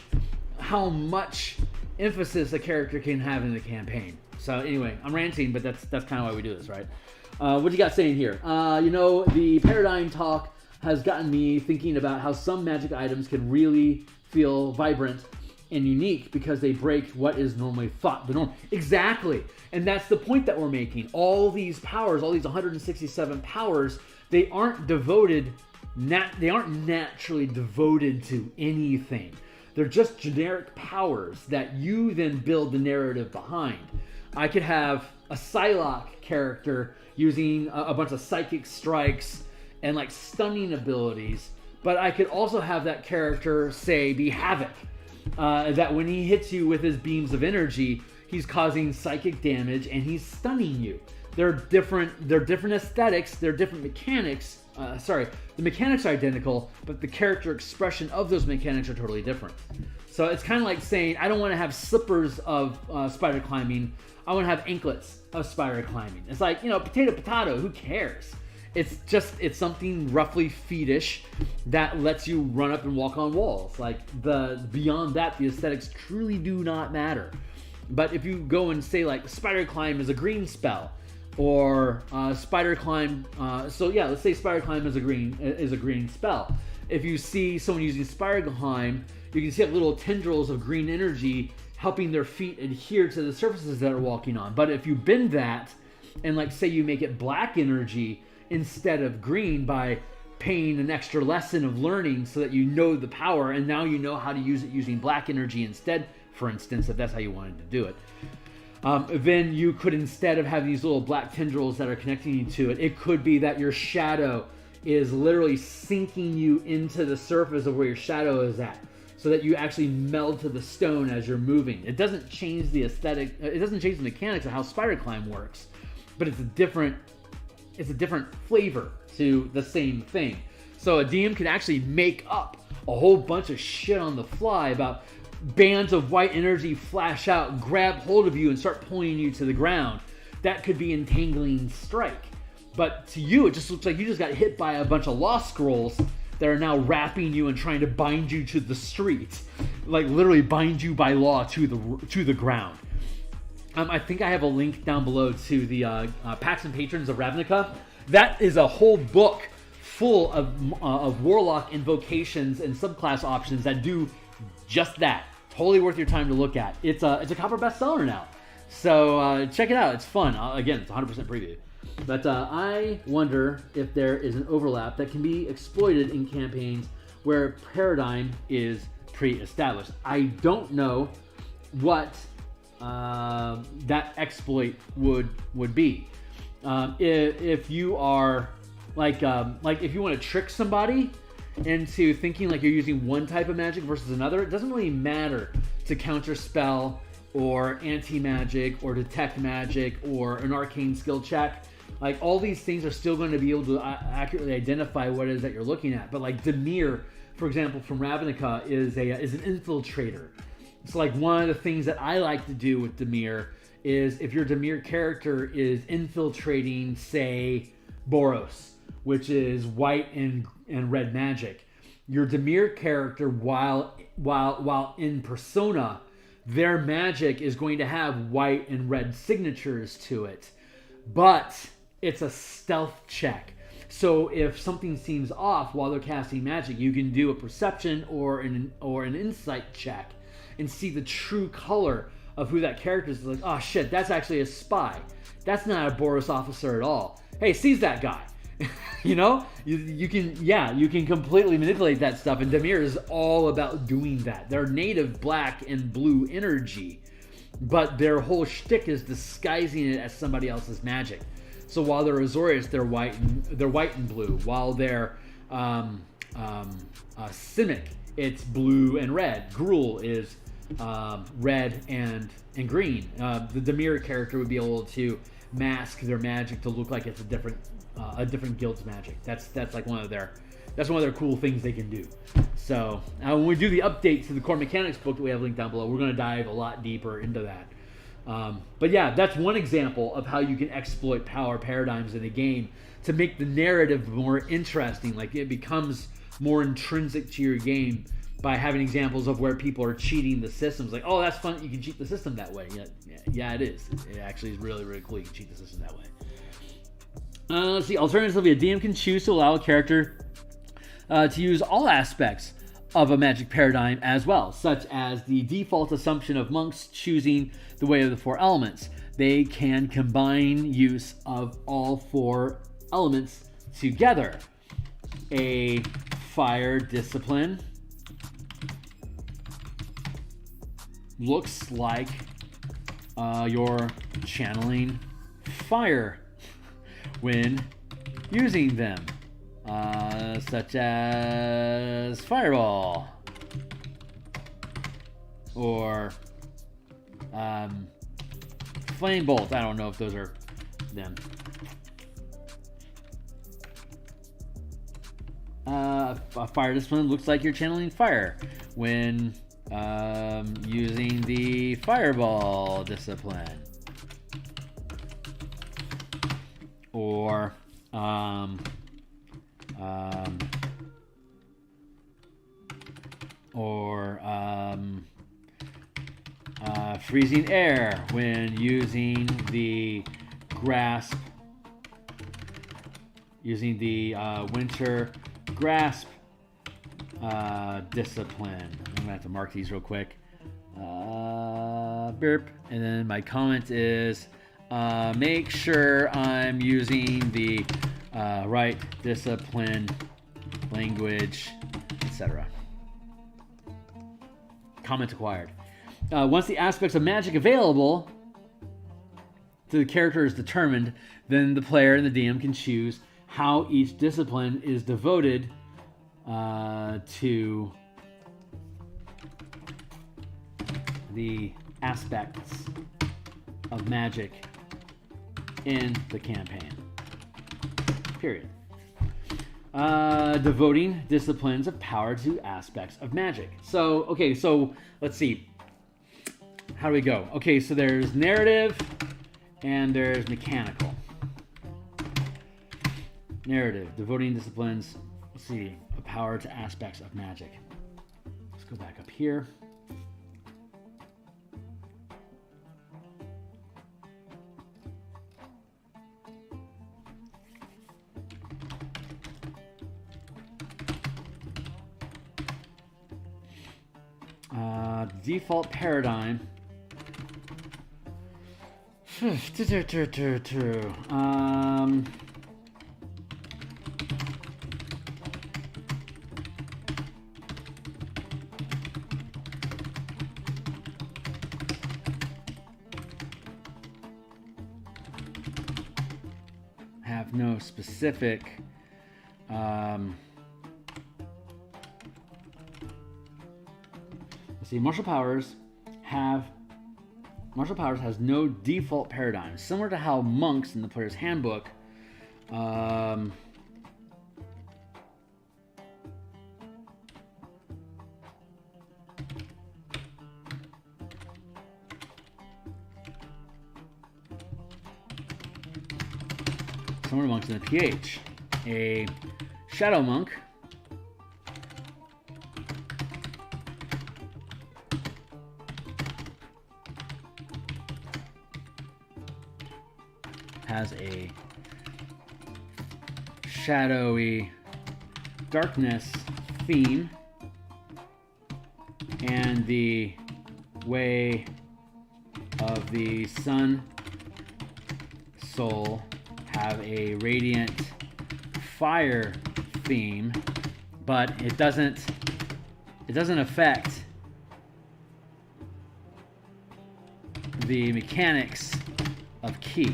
how much emphasis a character can have in the campaign. So anyway, I'm ranting, but that's kind of why we do this, right? What do you got saying here? The paradigm talk has gotten me thinking about how some magic items can really feel vibrant and unique because they break what is normally thought the norm. Exactly. And that's the point that we're making. All these powers, all these 167 powers, they aren't naturally devoted to anything. They're just generic powers that you then build the narrative behind. I could have a Psylocke character using a bunch of psychic strikes and like stunning abilities, but I could also have that character, say, be Havoc. That when he hits you with his beams of energy, he's causing psychic damage and he's stunning you. They're different aesthetics, they're different mechanics. The mechanics are identical, but the character expression of those mechanics are totally different. So it's kind of like saying, I don't want to have slippers of spider climbing, I want to have anklets of spider climbing. It's like, potato, who cares? It's something roughly feetish that lets you run up and walk on walls. Like beyond that, the aesthetics truly do not matter. But if you go and say like spider climb is a green spell, or spider climb, let's say spider climb is a green spell. If you see someone using spider climb, you can see like little tendrils of green energy helping their feet adhere to the surfaces that are walking on. But if you bend that and like say you make it black energy instead of green by paying an extra lesson of learning so that you know the power and now you know how to use it using black energy instead, for instance, if that's how you wanted to do it. Then you could, instead of having these little black tendrils that are connecting you to it, it could be that your shadow is literally sinking you into the surface of where your shadow is at, so that you actually meld to the stone as you're moving. It doesn't change the aesthetic, it doesn't change the mechanics of how spider climb works, but it's a different flavor to the same thing. So a DM can actually make up a whole bunch of shit on the fly about bands of white energy flash out, grab hold of you, and start pulling you to the ground. That could be Entangling Strike. But to you, it just looks like you just got hit by a bunch of Lost Scrolls that are now wrapping you and trying to bind you to the street. Like literally bind you by law to the ground. I think I have a link down below to the Pax and Patrons of Ravnica. That is a whole book full of Warlock invocations and subclass options that do just that. Totally worth your time to look at. It's a Copper bestseller now. So check it out. It's fun. Again, it's 100% preview. But I wonder if there is an overlap that can be exploited in campaigns where paradigm is pre-established. I don't know what that exploit would be. If you are like if you want to trick somebody into thinking like you're using one type of magic versus another, it doesn't really matter to counter spell or anti-magic or detect magic or an arcane skill check. Like all these things are still going to be able to accurately identify what it is that you're looking at. But like Demir, for example, from Ravnica is an infiltrator. So like one of the things that I like to do with Demir is if your Demir character is infiltrating, say, Boros, which is white and red magic, your Demir character, while in persona, their magic is going to have white and red signatures to it, but it's a stealth check. So if something seems off while they're casting magic, you can do a perception or an insight check and see the true color of who that character is. Like, oh shit, that's actually a spy. That's not a Boros officer at all. Hey, seize that guy. You can completely manipulate that stuff, and Demir is all about doing that. They're native black and blue energy, but their whole shtick is disguising it as somebody else's magic. So while they're Azorius, they're white and blue. While they're Simic, it's blue and red. Gruul is red and green. The Demir character would be able to mask their magic to look like it's a different guild's magic. That's like one of their cool things they can do. So when we do the update to the core mechanics book that we have linked down below, we're going to dive a lot deeper into that. But yeah, that's one example of how you can exploit power paradigms in a game to make the narrative more interesting. Like it becomes more intrinsic to your game by having examples of where people are cheating the systems. Like, oh, that's fun. You can cheat the system that way. Yeah, it is. It actually is really, really cool. You can cheat the system that way. Let's see. Alternatively, a DM can choose to allow a character to use all aspects of a magic paradigm as well, such as the default assumption of monks choosing the way of the 4 elements. They can combine use of all 4 elements together. A fire discipline looks like you're channeling fire when using them, such as fireball or flame bolt. I don't know if those are them. A fire discipline looks like you're channeling fire when using the fireball discipline. Or freezing air when using the grasp, winter grasp discipline. I'm gonna have to mark these real quick. Burp. And then my comment is, make sure I'm using the right discipline, language, etc. Comment acquired. Once the aspects of magic available to the character is determined, then the player and the DM can choose how each discipline is devoted to the aspects of magic in the campaign. Period. Devoting disciplines of power to aspects of magic. So, okay, so let's see. How do we go? Okay, so there's narrative and there's mechanical. Narrative, devoting disciplines, let's see, of power to aspects of magic. Let's go back up here. Default paradigm. Have no specific see, martial powers has no default paradigm, similar to how monks in the player's handbook similar to monks in the PH. A shadow monk has a shadowy darkness theme, and the way of the sun soul have a radiant fire theme, but it doesn't affect the mechanics of key.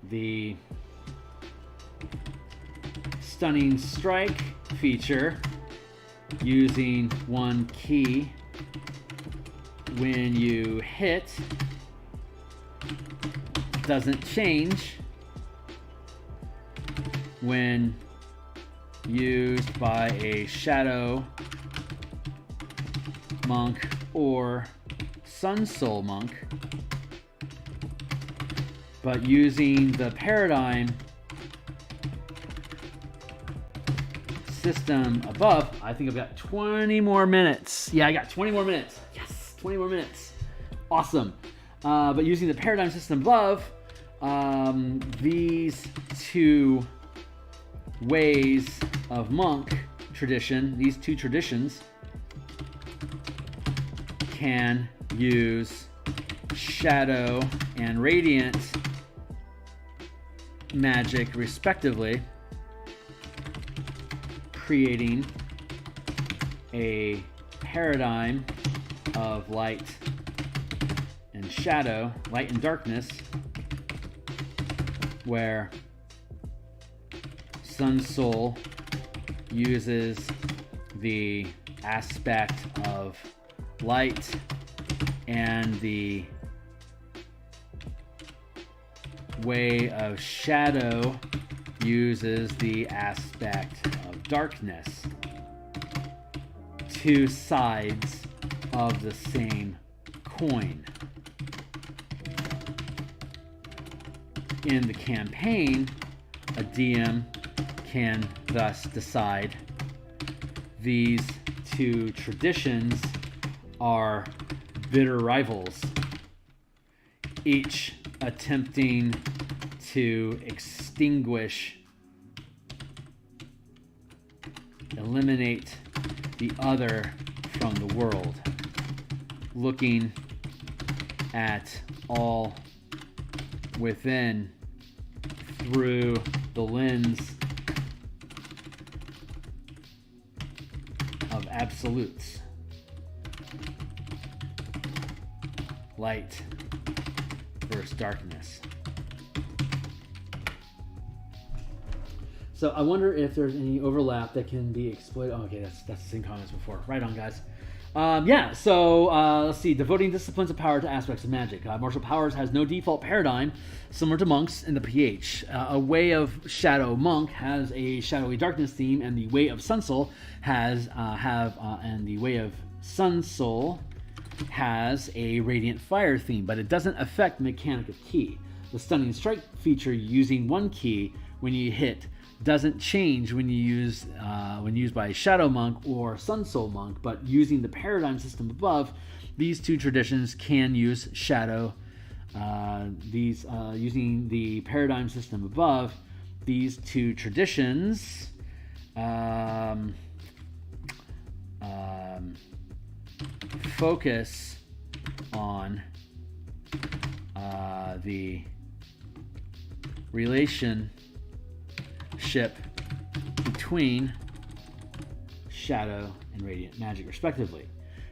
The stunning strike feature using one key when you hit doesn't change when used by a shadow monk or sun soul monk, but using the paradigm system above, I think I've got 20 more minutes. Yeah, I got 20 more minutes. Yes, 20 more minutes. Awesome. But using the paradigm system above, these two ways of monk tradition, these two traditions, can use shadow and radiant magic respectively, creating a paradigm of light and shadow, light and darkness, where Sun Soul uses the aspect of light and the way of shadow uses the aspect of darkness. Two sides of the same coin. In the campaign, a DM can thus decide these two traditions are bitter rivals, each attempting to eliminate the other from the world, looking at all within through the lens of absolutes. Light versus darkness. So I wonder if there's any overlap that can be exploited. Oh, okay, that's the same comments before. Right on, guys. Let's see. Devoting disciplines of power to aspects of magic. Martial powers has no default paradigm, similar to monks in the PH. A Way of Shadow monk has a shadowy darkness theme, and the Way of Sun Soul has a radiant fire theme, but it doesn't affect the mechanic of key. The stunning strike feature using one key when you hit doesn't change when used by Shadow Monk or Sun Soul Monk, but using the paradigm system above, these two traditions can use shadow. Using the paradigm system above, these two traditions focus on the relationship between shadow and radiant magic respectively,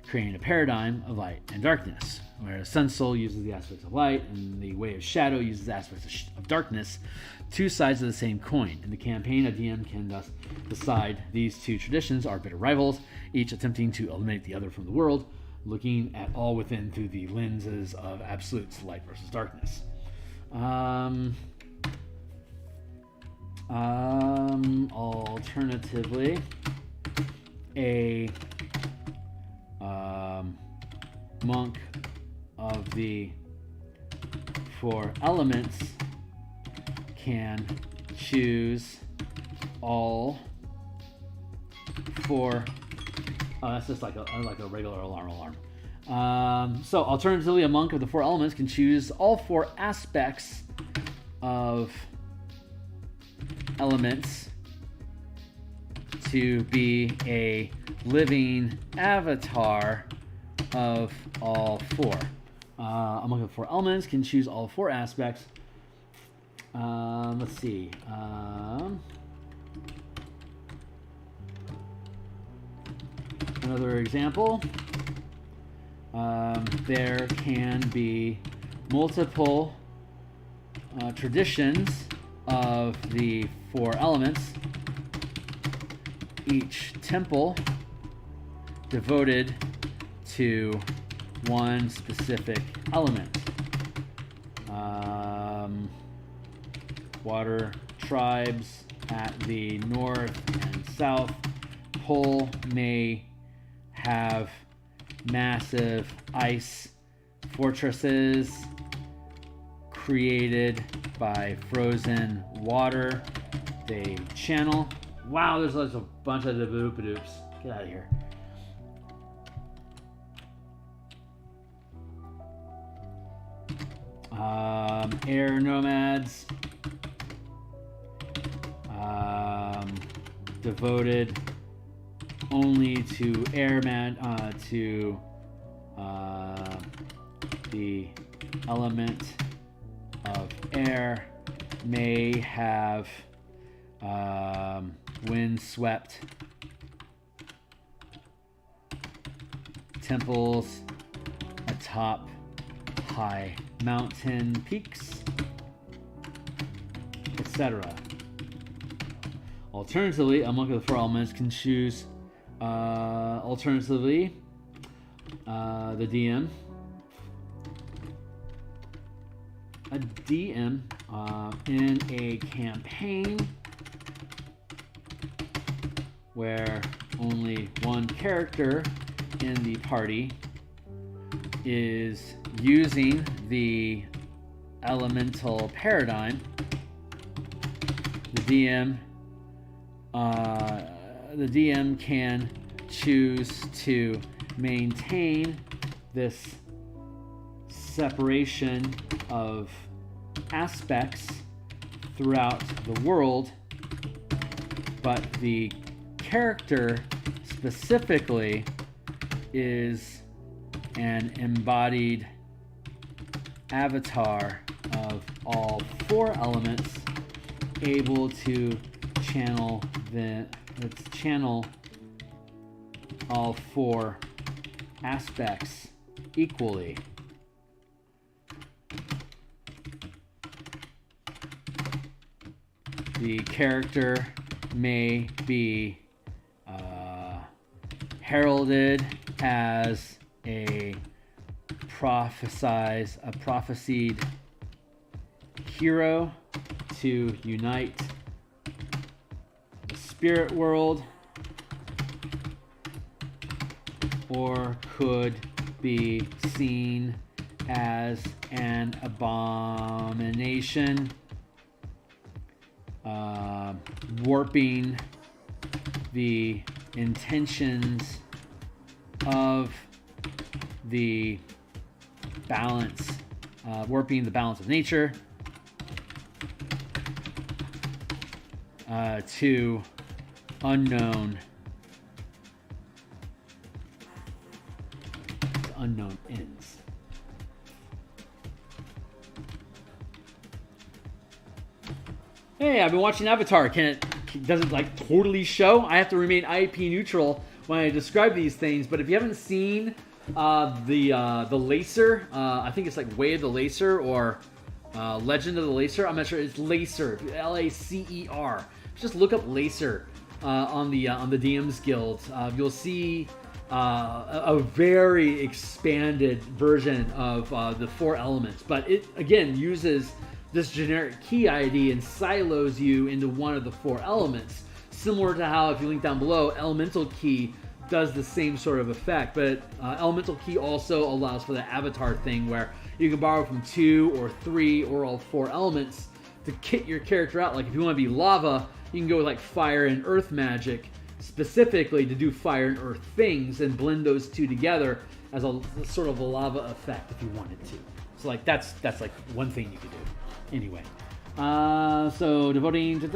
creating a paradigm of light and darkness, where Sun Soul uses the aspects of light and the Way of Shadow uses the aspects of darkness, two sides of the same coin. In the campaign, a DM can thus decide these two traditions are bitter rivals, each attempting to eliminate the other from the world, looking at all within through the lenses of absolutes, light versus darkness. Alternatively, a monk of the four elements can choose all four. Oh, that's just like a regular alarm. So alternatively, a monk of the four elements can choose all four aspects of elements to be a living avatar of all four. A monk of the four elements can choose all four aspects. Let's see. Another example. There can be multiple traditions of the four elements, each temple devoted to one specific element. Water tribes at the north and south pole may have massive ice fortresses created by frozen water they channel. Wow, there's a bunch of doops. Get out of here. air nomads, devoted only to the element of air, may have windswept temples atop high mountain peaks, etc. Alternatively, a monk of the four elements can choose the DM. A DM in a campaign where only one character in the party is using the elemental paradigm. The DM can choose to maintain this separation of aspects throughout the world, but the character specifically is an embodied avatar of all four elements, able to channel all four aspects equally. The character may be heralded as a prophesied hero to unite the spirit world, or could be seen as an abomination, warping the intentions of the balance, warping the balance of nature to unknown ends. Hey, I've been watching Avatar. Does it like totally show? I have to remain IP neutral when I describe these things. But if you haven't seen the Lacer, I think it's like Way of the Lacer or Legend of the Lacer. I'm not sure. It's Lacer, Lacer. Just look up Lacer on the DMsGuild. You'll see a very expanded version of the four elements, but it again uses this generic key ID and silos you into one of the four elements, similar to how, if you link down below, elemental key does the same sort of effect. But elemental key also allows for the avatar thing where you can borrow from 2 or 3 or all 4 elements to kit your character out. Like if you want to be lava, you can go with like fire and earth magic specifically to do fire and earth things and blend those two together as a sort of a lava effect if you wanted to. So like that's like one thing you could do. Anyway, so devoting to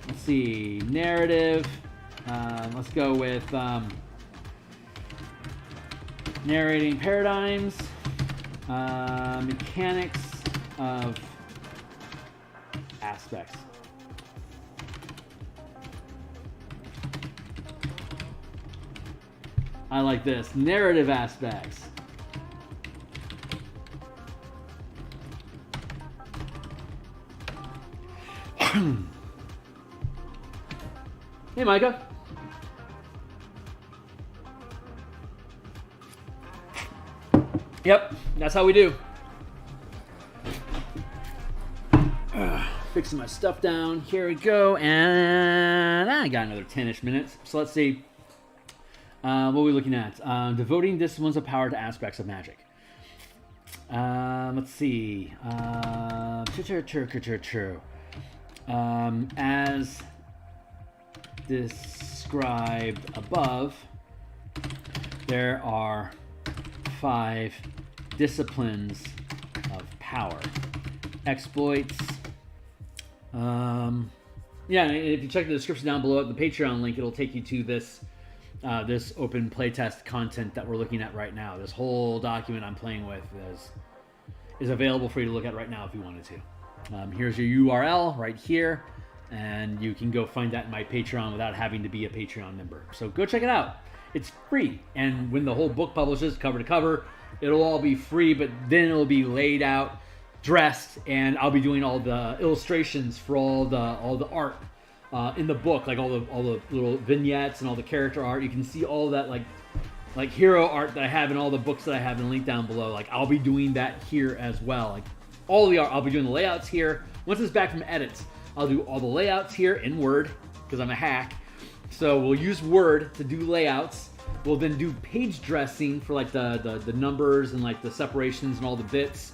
let's see, narrative. Let's go with narrating paradigms, mechanics of aspects. I like this. Narrative aspects. Hey, Micah. Yep, that's how we do. Fixing my stuff down. Here we go. And I got another 10-ish minutes. So let's see. What are we looking at? Devoting disciplines of power to aspects of magic. Let's see. As described above, there are 5 disciplines of power. Exploits. Yeah, if you check the description down below, the Patreon link, it'll take you to this this open playtest content that we're looking at right now. This whole document I'm playing with is available for you to look at right now if you wanted to. Here's your URL right here, and you can go find that in my Patreon without having to be a Patreon member. So go check it out. It's free, and when the whole book publishes cover to cover, it'll all be free, but then it'll be laid out, dressed, and I'll be doing all the illustrations for all the art in the book, like all the little vignettes and all the character art. You can see all that like hero art that I have in all the books that I have in the link down below. Like I'll be doing that here as well. Like all the art, I'll be doing the layouts here. Once it's back from edits, I'll do all the layouts here in Word because I'm a hack. So we'll use Word to do layouts. We'll then do page dressing for like the numbers and like the separations and all the bits.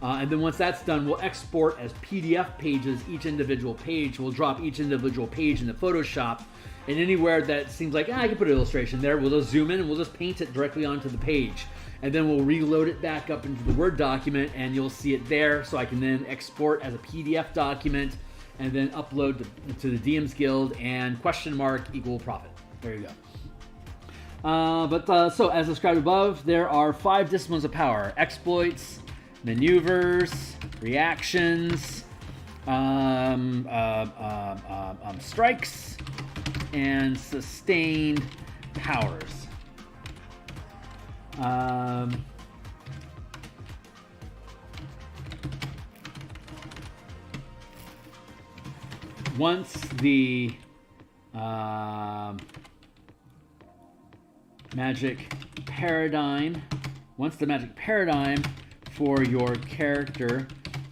And then once that's done, we'll export as PDF pages each individual page. We'll drop each individual page into Photoshop. And anywhere that seems like, I can put an illustration there, we'll just zoom in and we'll just paint it directly onto the page. And then we'll reload it back up into the Word document and you'll see it there. So I can then export as a PDF document and then upload to the DMsGuild and == profit. There you go. So as described above, there are 5 disciplines of power: exploits, maneuvers, reactions, strikes, and sustained powers. Once the magic paradigm for your character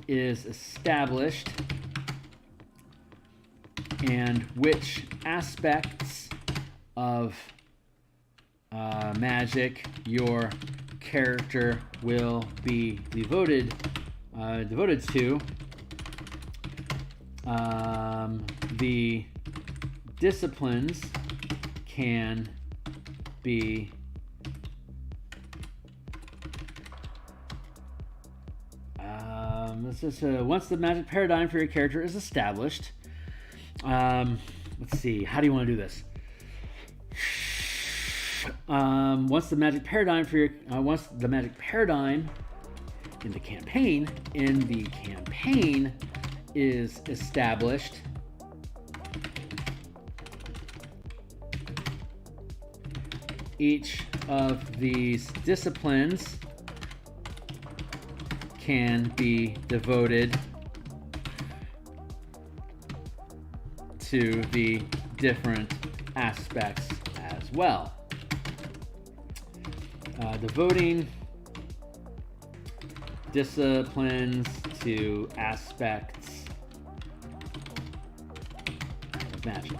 is established and which aspects of magic your character will be devoted to, the disciplines can be once the magic paradigm for your character is established. Let's see, how do you want to do this? Once the magic paradigm in the campaign is established, each of these disciplines can be devoted to the different aspects as well. Devoting disciplines to aspects of magic.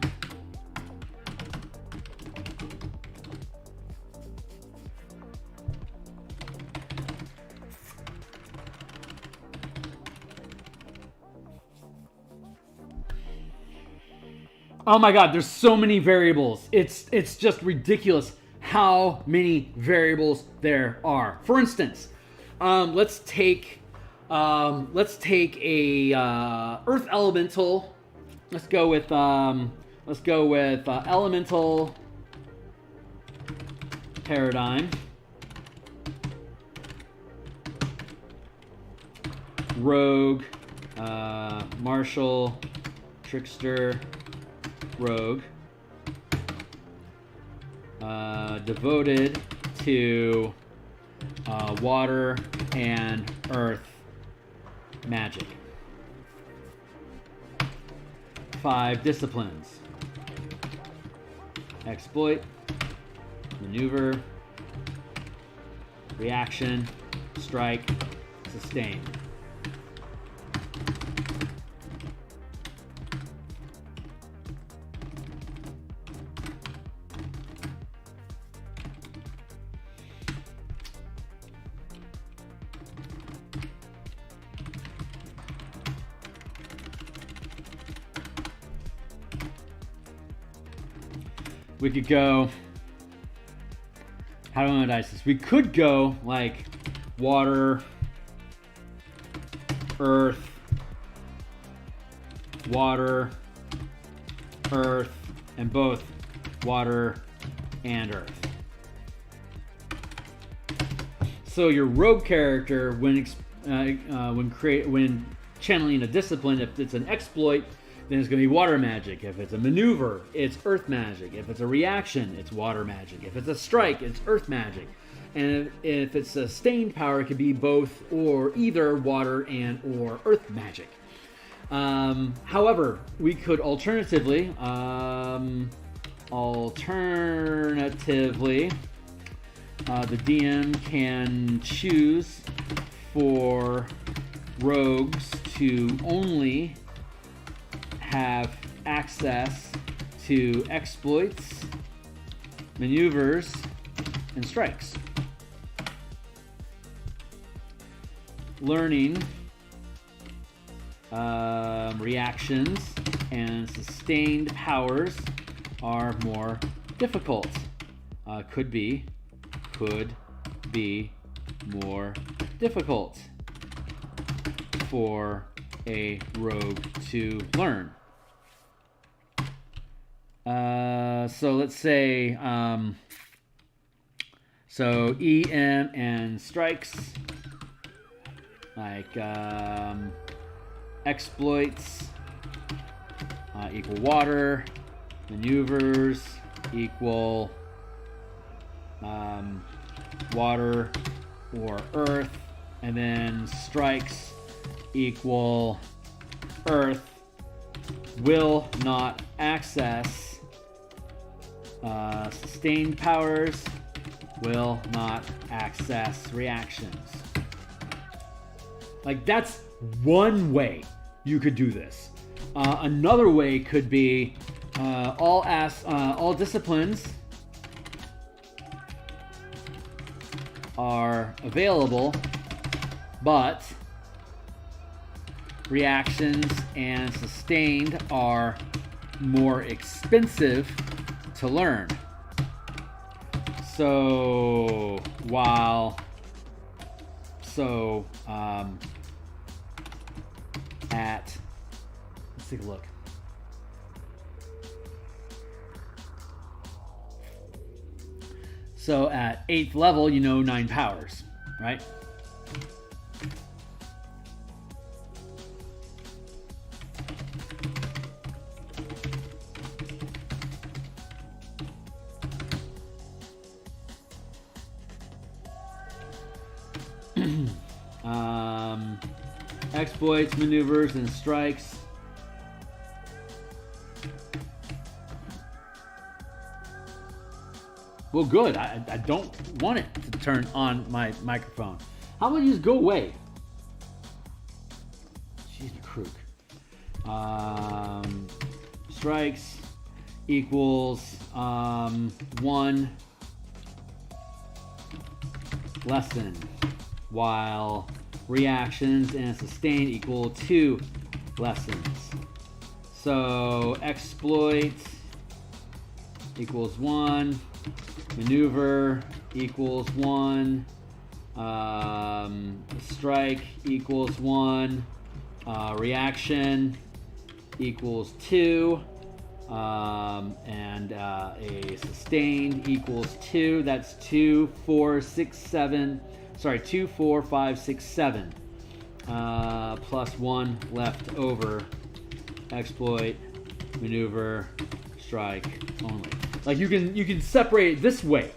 Oh my God, there's so many variables. It's just ridiculous how many variables there are. For instance, let's take a Earth elemental. Let's go with elemental paradigm. Rogue, martial, trickster, rogue, devoted to water and earth magic. 5 disciplines: exploit, maneuver, reaction, strike, sustain. We could go, how do I want to dice this? We could go like water, earth, water, earth, and both water and earth. So your rogue character, when channeling a discipline, if it's an exploit, then it's going to be water magic. If it's a maneuver, it's earth magic. If it's a reaction, it's water magic. If it's a strike, it's earth magic. And if it's a sustained power, it could be both or either water and or earth magic. However, we could alternatively, the DM can choose for rogues to only have access to exploits, maneuvers, and strikes. Learning, reactions, and sustained powers are more difficult. Could be more difficult for a rogue to learn. So let's say, so EM and strikes, like exploits equal water, maneuvers equal water or earth, and then strikes equal earth. Will not access sustained powers, will not access reactions. Like, that's one way you could do this. Another way could be all disciplines are available, but reactions and sustained are more expensive to learn. So let's take a look. So at 8th level, you know 9 powers, right? Exploits, maneuvers, and strikes. Well, good. I don't want it to turn on my microphone. How about you just go away? Jeez, the crook. Strikes equals 1 lesson, while reactions and sustain equal 2 lessons. So exploit equals 1, maneuver equals 1, strike equals 1, reaction equals 2, and a sustained equals 2. That's 2, 4, 6, 7. Sorry, 2, 4, 5, 6, 7. Plus 1 left over. Exploit, maneuver, strike only. Like, you can separate it this way.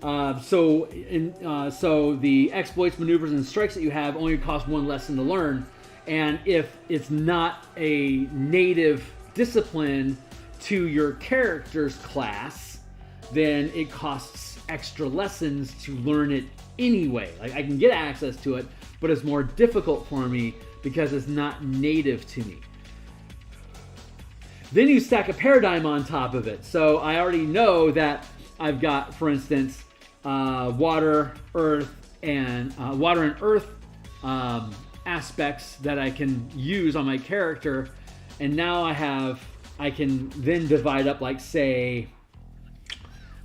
So the exploits, maneuvers, and strikes that you have only cost 1 lesson to learn. And if it's not a native discipline to your character's class, then it costs extra lessons to learn it anyway. Like, I can get access to it, but it's more difficult for me because it's not native to me. Then you stack a paradigm on top of it. So I already know that I've got, for instance, water, earth, and earth aspects that I can use on my character, and now I can then divide up, like, say,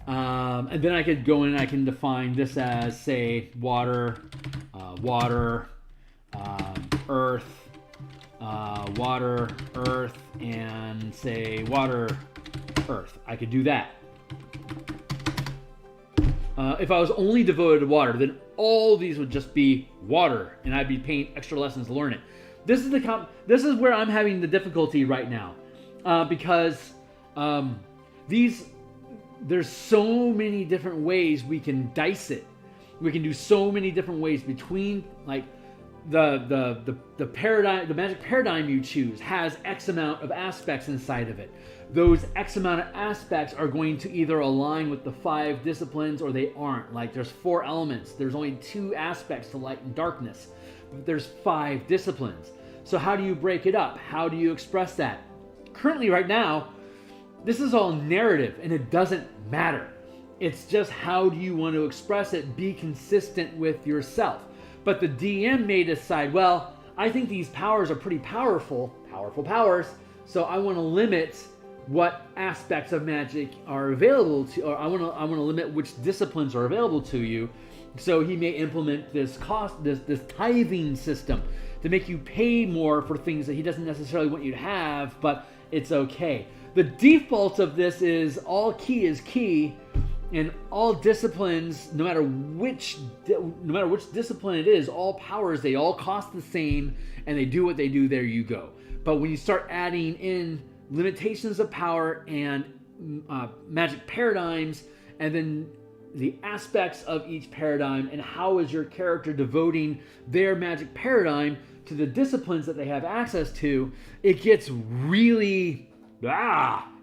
and then I could go in and I can define this as, say, water, water, earth, water, earth, and say water, earth. I could do that. If I was only devoted to water, then all these would just be water, and I'd be paying extra lessons to learn it. This is where I'm having the difficulty right now, because there's so many different ways we can dice it. We can do so many different ways between, like, the paradigm, the magic paradigm you choose has X amount of aspects inside of it. Those X amount of aspects are going to either align with the 5 disciplines or they aren't. Like, there's 4 elements. There's only 2 aspects to light and darkness. But there's 5 disciplines. So how do you break it up? How do you express that? Currently, right now, this is all narrative, and it doesn't matter. It's just how do you want to express it, be consistent with yourself. But the DM may decide, well, I think these powers are pretty powerful powers, so I want to limit what aspects of magic are available to, or I want to limit which disciplines are available to you. So he may implement this tithing system to make you pay more for things that he doesn't necessarily want you to have, but it's okay. The default of this is all key is key, and all disciplines, no matter which discipline it is, all powers, they all cost the same, and they do what they do. There you go. But when you start adding in limitations of power and magic paradigms, and then the aspects of each paradigm, and how is your character devoting their magic paradigm to the disciplines that they have access to, it gets really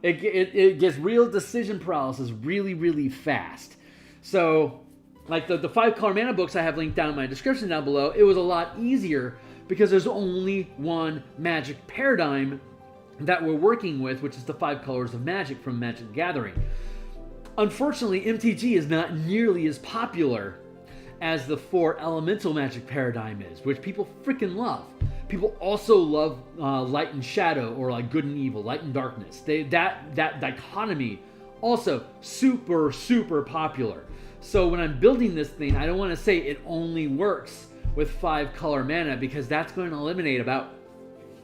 it gets real decision paralysis really, really fast. So, like the 5 color mana books I have linked down in my description down below, it was a lot easier because there's only one magic paradigm that we're working with, which is the 5 colors of magic from Magic the Gathering. Unfortunately, MTG is not nearly as popular as the 4 elemental magic paradigm is, which people freaking love. People also love light and shadow, or like good and evil, light and darkness. That dichotomy also super, super popular. So when I'm building this thing, I don't want to say it only works with 5 color mana, because that's going to eliminate about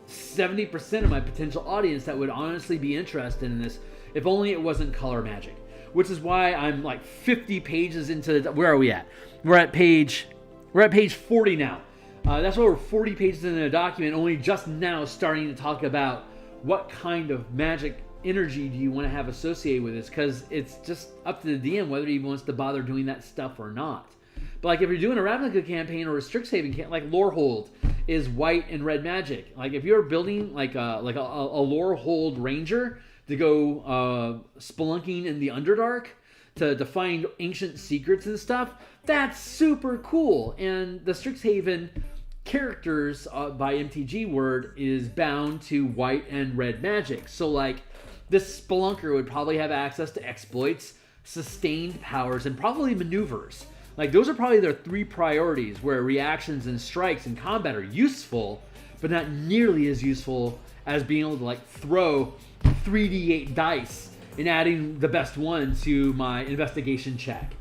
70% of my potential audience that would honestly be interested in this if only it wasn't color magic. Which is why I'm like 50 pages into the... Where are we at? We're at page 40 now. That's why we're 40 pages into the document, only just now starting to talk about what kind of magic energy do you want to have associated with this, because it's just up to the DM whether he wants to bother doing that stuff or not. But like if you're doing a Ravnica campaign or a Strixhaven campaign, like Lorehold is white and red magic. Like if you're building like a Lorehold ranger to go spelunking in the Underdark to find ancient secrets and stuff, that's super cool. And the Strixhaven characters by MTG word is bound to white and red magic. So like this spelunker would probably have access to exploits, sustained powers, and probably maneuvers. Like those are probably their 3 priorities, where reactions and strikes in combat are useful, but not nearly as useful as being able to like throw 3d8 dice and adding the best one to my investigation check,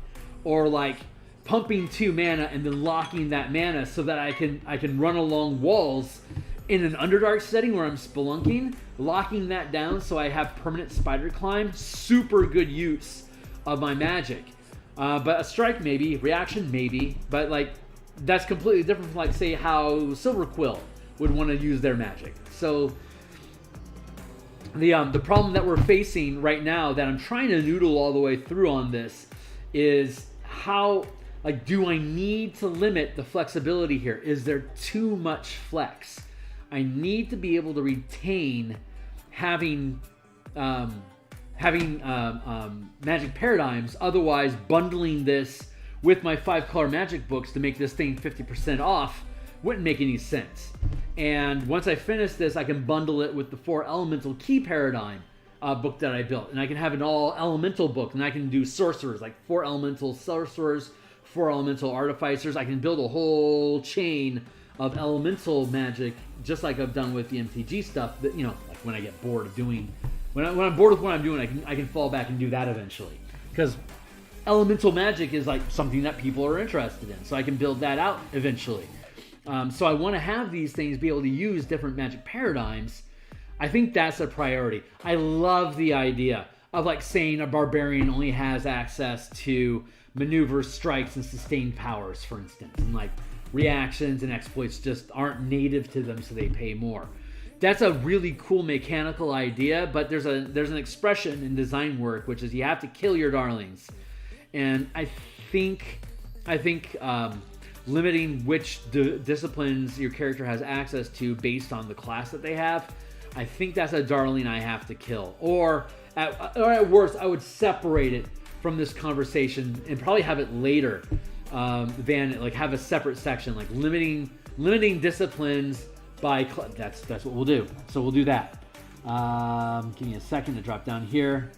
or like pumping 2 mana and then locking that mana so that I can run along walls in an Underdark setting where I'm spelunking, locking that down so I have permanent spider climb. Super good use of my magic. But a strike maybe, reaction maybe, but like that's completely different from like say how Silverquill would want to use their magic. So the problem that we're facing right now that I'm trying to noodle all the way through on this is how, like, do I need to limit the flexibility here? Is there too much flex? I need to be able to retain having magic paradigms. Otherwise, bundling this with my 5 color magic books to make this thing 50% off wouldn't make any sense. And once I finish this, I can bundle it with the 4 elemental key paradigm book that I built, and I can have an all elemental book, and I can do sorcerers, like 4 elemental sorcerers, 4 elemental artificers. I can build a whole chain of elemental magic, just like I've done with the MTG stuff. That, you know, like when I get bored of doing, when I'm bored with what I'm doing, I can fall back and do that eventually. Because elemental magic is like something that people are interested in, so I can build that out eventually. So I want to have these things be able to use different magic paradigms. I think that's a priority. I love the idea of like saying a barbarian only has access to maneuvers, strikes, and sustained powers, for instance, and like reactions and exploits just aren't native to them, so they pay more. That's a really cool mechanical idea, but there's an expression in design work, which is you have to kill your darlings. And I think limiting which disciplines your character has access to based on the class that they have, I think that's a darling I have to kill. Or at worst, I would separate it from this conversation and probably have it later than like have a separate section, like limiting disciplines by that's what we'll do. So we'll do that. Give me a second to drop down here.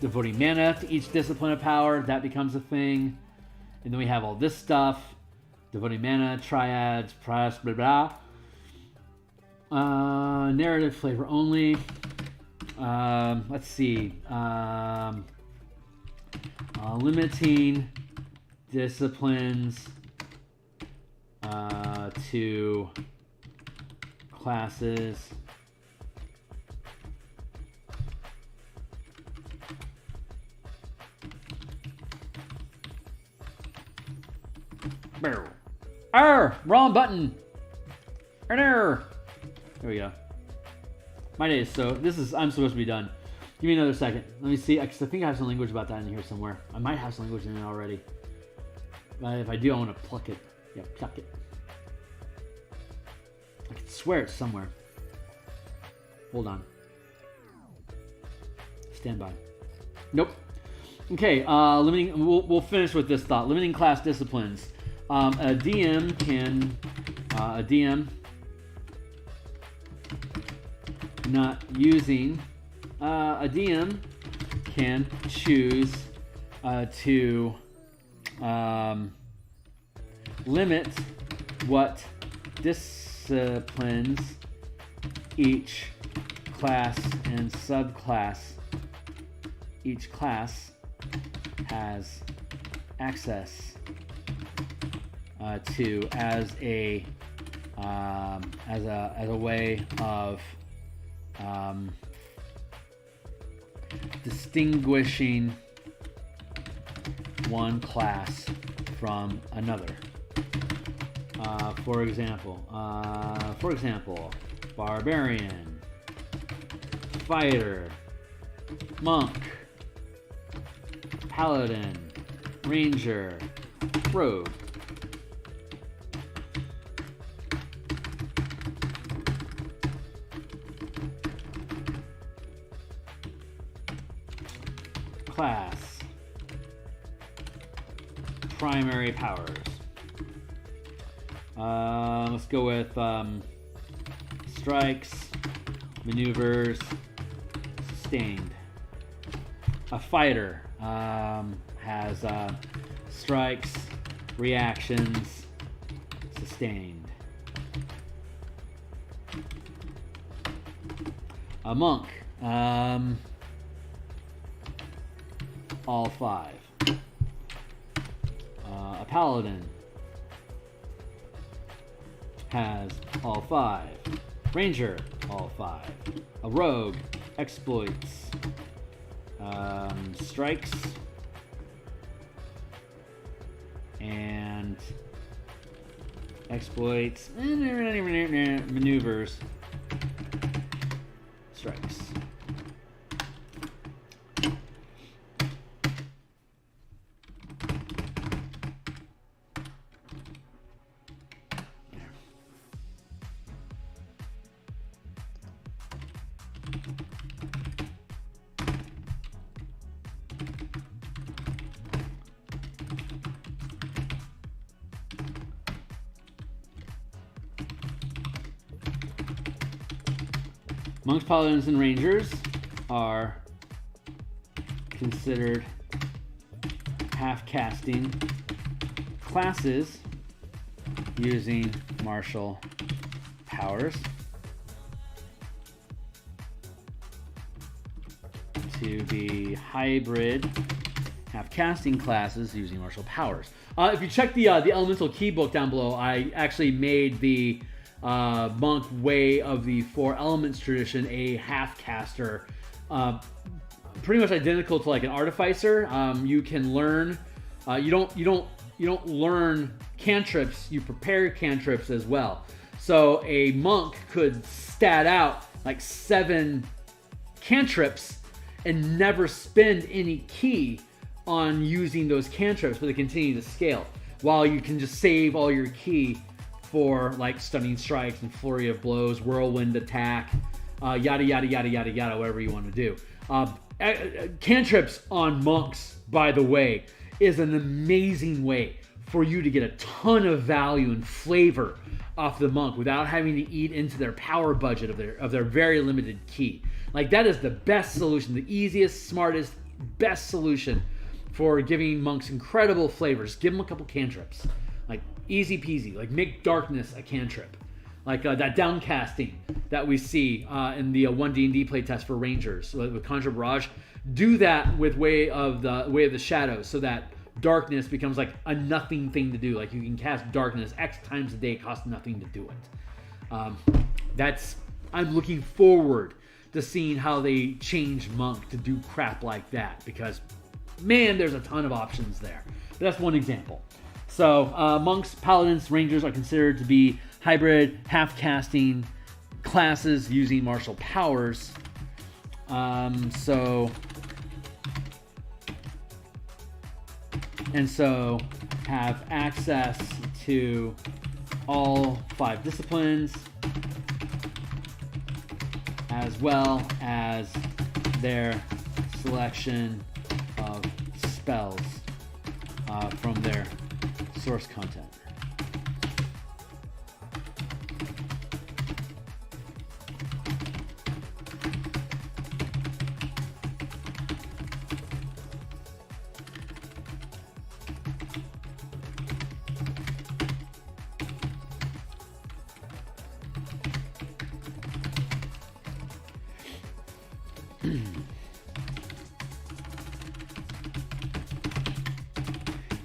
Devoting mana to each discipline of power, that becomes a thing. And then we have all this stuff. Devoting mana, triads, press, blah, blah. Narrative flavor only. Let's see. Limiting disciplines to classes. Wrong button. Error. There we go. My day is I'm supposed to be done. Give me another second. Let me see. I think I have some language about that in here somewhere. I might have some language in it already. But if I do, I want to pluck it. Yeah, pluck it. I can swear it's somewhere. Hold on. Stand by. Nope. Okay, limiting. We'll finish with this thought. Limiting class disciplines. A DM not using. A DM can choose to limit what disciplines each class and subclass each class has access to as a way of distinguishing one class from another. For example, barbarian, fighter, monk, paladin, ranger, rogue. Class, primary powers. Let's go with strikes, maneuvers, sustained. A fighter has strikes, reactions, sustained. A monk, all 5. A paladin has all 5. Ranger, all 5. A rogue, exploits, strikes, and exploits, maneuvers, strikes. Monks, paladins, and rangers are considered half-casting classes using martial powers to be hybrid have casting classes using martial powers. If you check the elemental key book down below, I actually made the monk way of the 4 elements tradition a half caster, pretty much identical to like an artificer. You can learn. You don't learn cantrips. You prepare cantrips as well. So a monk could stat out like 7 cantrips and never spend any key on using those cantrips, but they continue to scale. While you can just save all your key for like stunning strikes and flurry of blows, whirlwind attack, yada yada yada yada yada, whatever you want to do. Cantrips on monks, by the way, is an amazing way for you to get a ton of value and flavor off the monk without having to eat into their power budget of their very limited key. Like, that is the best solution, the easiest, smartest, best solution for giving monks incredible flavors. Give them a couple cantrips, like easy peasy. Like, make darkness a cantrip, like that downcasting that we see in the 1D&D playtest for Rangers with Conjure Barrage. Do that with Way of the Shadows, so that darkness becomes like a nothing thing to do. Like, you can cast darkness X times a day, it costs nothing to do it. I'm looking forward to seeing how they change monk to do crap like that, because man, there's a ton of options there. But that's one example. So monks, paladins, rangers are considered to be hybrid, half-casting classes using martial powers. So have access to all 5 disciplines, as well as their selection of spells from their source content.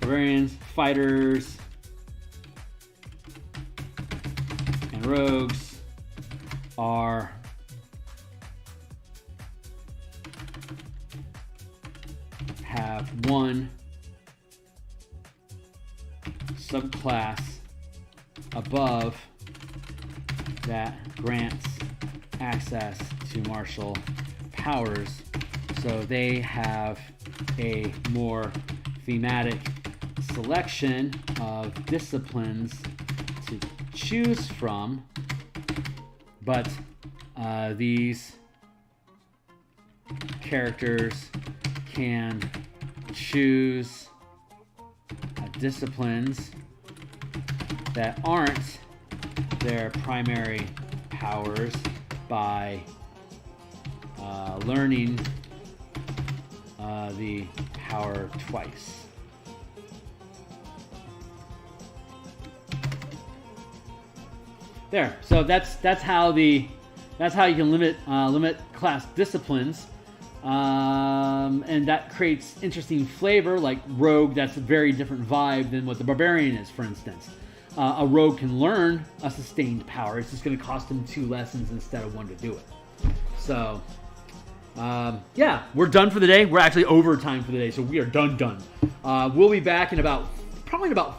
Barbarians, fighters, and rogues have one subclass above that grants access to martial powers, so they have a more thematic selection of disciplines to choose from, but these characters can choose disciplines that aren't their primary powers by learning the power twice. There. So that's how you can limit class disciplines, and that creates interesting flavor. Like rogue, that's a very different vibe than what the barbarian is, for instance. A rogue can learn a sustained power. It's just going to cost him 2 lessons instead of 1 to do it. So, yeah, we're done for the day. We're actually overtime for the day, so we are done. We'll be back in about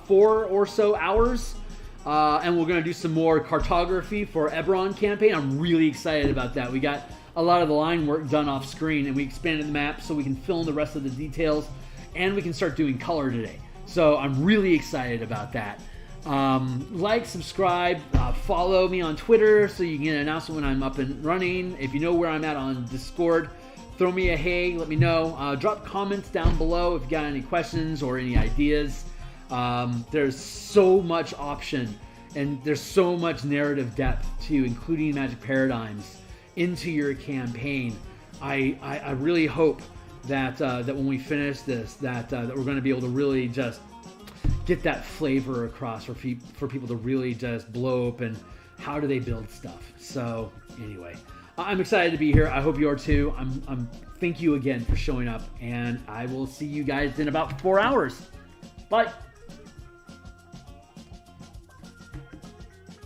4 or so hours. And we're going to do some more cartography for Eberron campaign. I'm really excited about that. We got a lot of the line work done off screen, and we expanded the map so we can fill in the rest of the details, and we can start doing color today. So I'm really excited about that. Like, subscribe, follow me on Twitter so you can get an announcement when I'm up and running. If you know where I'm at on Discord, throw me a hey, let me know. Drop comments down below if you got any questions or any ideas. There's so much option, and there's so much narrative depth to including magic paradigms into your campaign. I really hope that when we finish this, that we're going to be able to really just get that flavor across for people to really just blow open how do they build stuff. So anyway, I'm excited to be here. I hope you are too. Thank you again for showing up, and I will see you guys in about 4 hours. Bye.